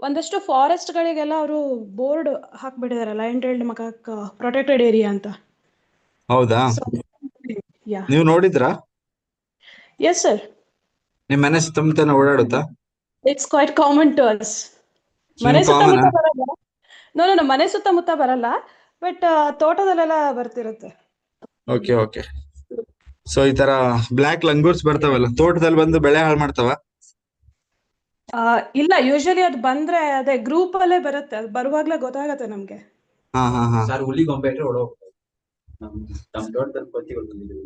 ಒಂದಷ್ಟು ಫಾರೆಸ್ಟ್ಗಳಿಗೆಲ್ಲ ಅವರು board ಹಾಕ್ಬಿಟ್ಟಿದ್ದಾರೆ lion tailed macaque protected area ಅಂತ. ಹೌದಾ? ಯಾ ನೀವು ನೋಡಿದ್ರಾ? ಎಸ್ ಸರ್, ನಿಮ್ ಮನೆ ಸುತ್ತಮುತ್ತ ಓಡಾಡುತ್ತಾ? It's quite common to us. ಮನೆ ನಿಮ್ಗೆ ಸುತ್ತಮುತ್ತ ಕಾಮನ್? ಬರಲ್ಲ, ನೋ ಮನೆ ಸುತ್ತಮುತ್ತ ಬರಲ್ಲ, ಬಟ್ ತೋಟದಲ್ಲೆಲ್ಲ ಬರ್ತಿರುತ್ತೆ. Okay okay. ಸೊ ಈ ತರ ಬ್ಲಾಕ್ ಲಂಗೂರ್ಸ್ ಬರ್ತಾವಲ್ಲ, ತೋಟದಲ್ಲಿ ಬಂದು ಬೆಳೆ ಹಾಳು ಮಾಡ್ತಾವ? ಇಲ್ಲ, ಯೂಶಲಿ ಅದು ಬಂದ್ರೆ ಅದೇ ಗ್ರೂಪ್ ಅಲ್ಲೇ ಬರುತ್ತೆ, ಅದು ಬರುವಾಗ್ಲೇ ಗೊತ್ತಾಗತ್ತೆ ನಮ್ಗೆ. ಹಾ ಹಾ ಹಾ. ಸರ್ ಹುಲಿ ಗೊಂಬೆ ಇಟ್ರೆ ಓಡೋಗ್ತದೆ. ನಮ್ ತೋಟದಲ್ಲಿ ಕೊತ್ತಿಗಳು ಬಂದಿದ್ದೀವಿ,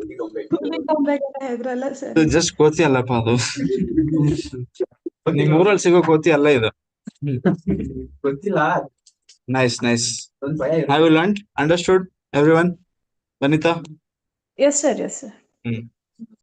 ಹುಲಿ ಗೊಂಬೆ ಇಟ್ಟು ಇದ್ರಲ್ಲ ಸರ್, ಇದು ಜಸ್ಟ್ ಕೋತಿ ಅಲ್ಲಪ್ಪ ಅದು. ನಿಮ್ ಊರಲ್ಲಿ ಸಿಗೋ ಕೋತಿ ಅಲ್ಲ ಇದು. ಗೊತ್ತಿಲ್ಲ, ನೈಸ್ ನೈಸ್. ಒಂದ್ ಭಯ have you learned understood everyone? Vanitha? Yes sir, yes sir.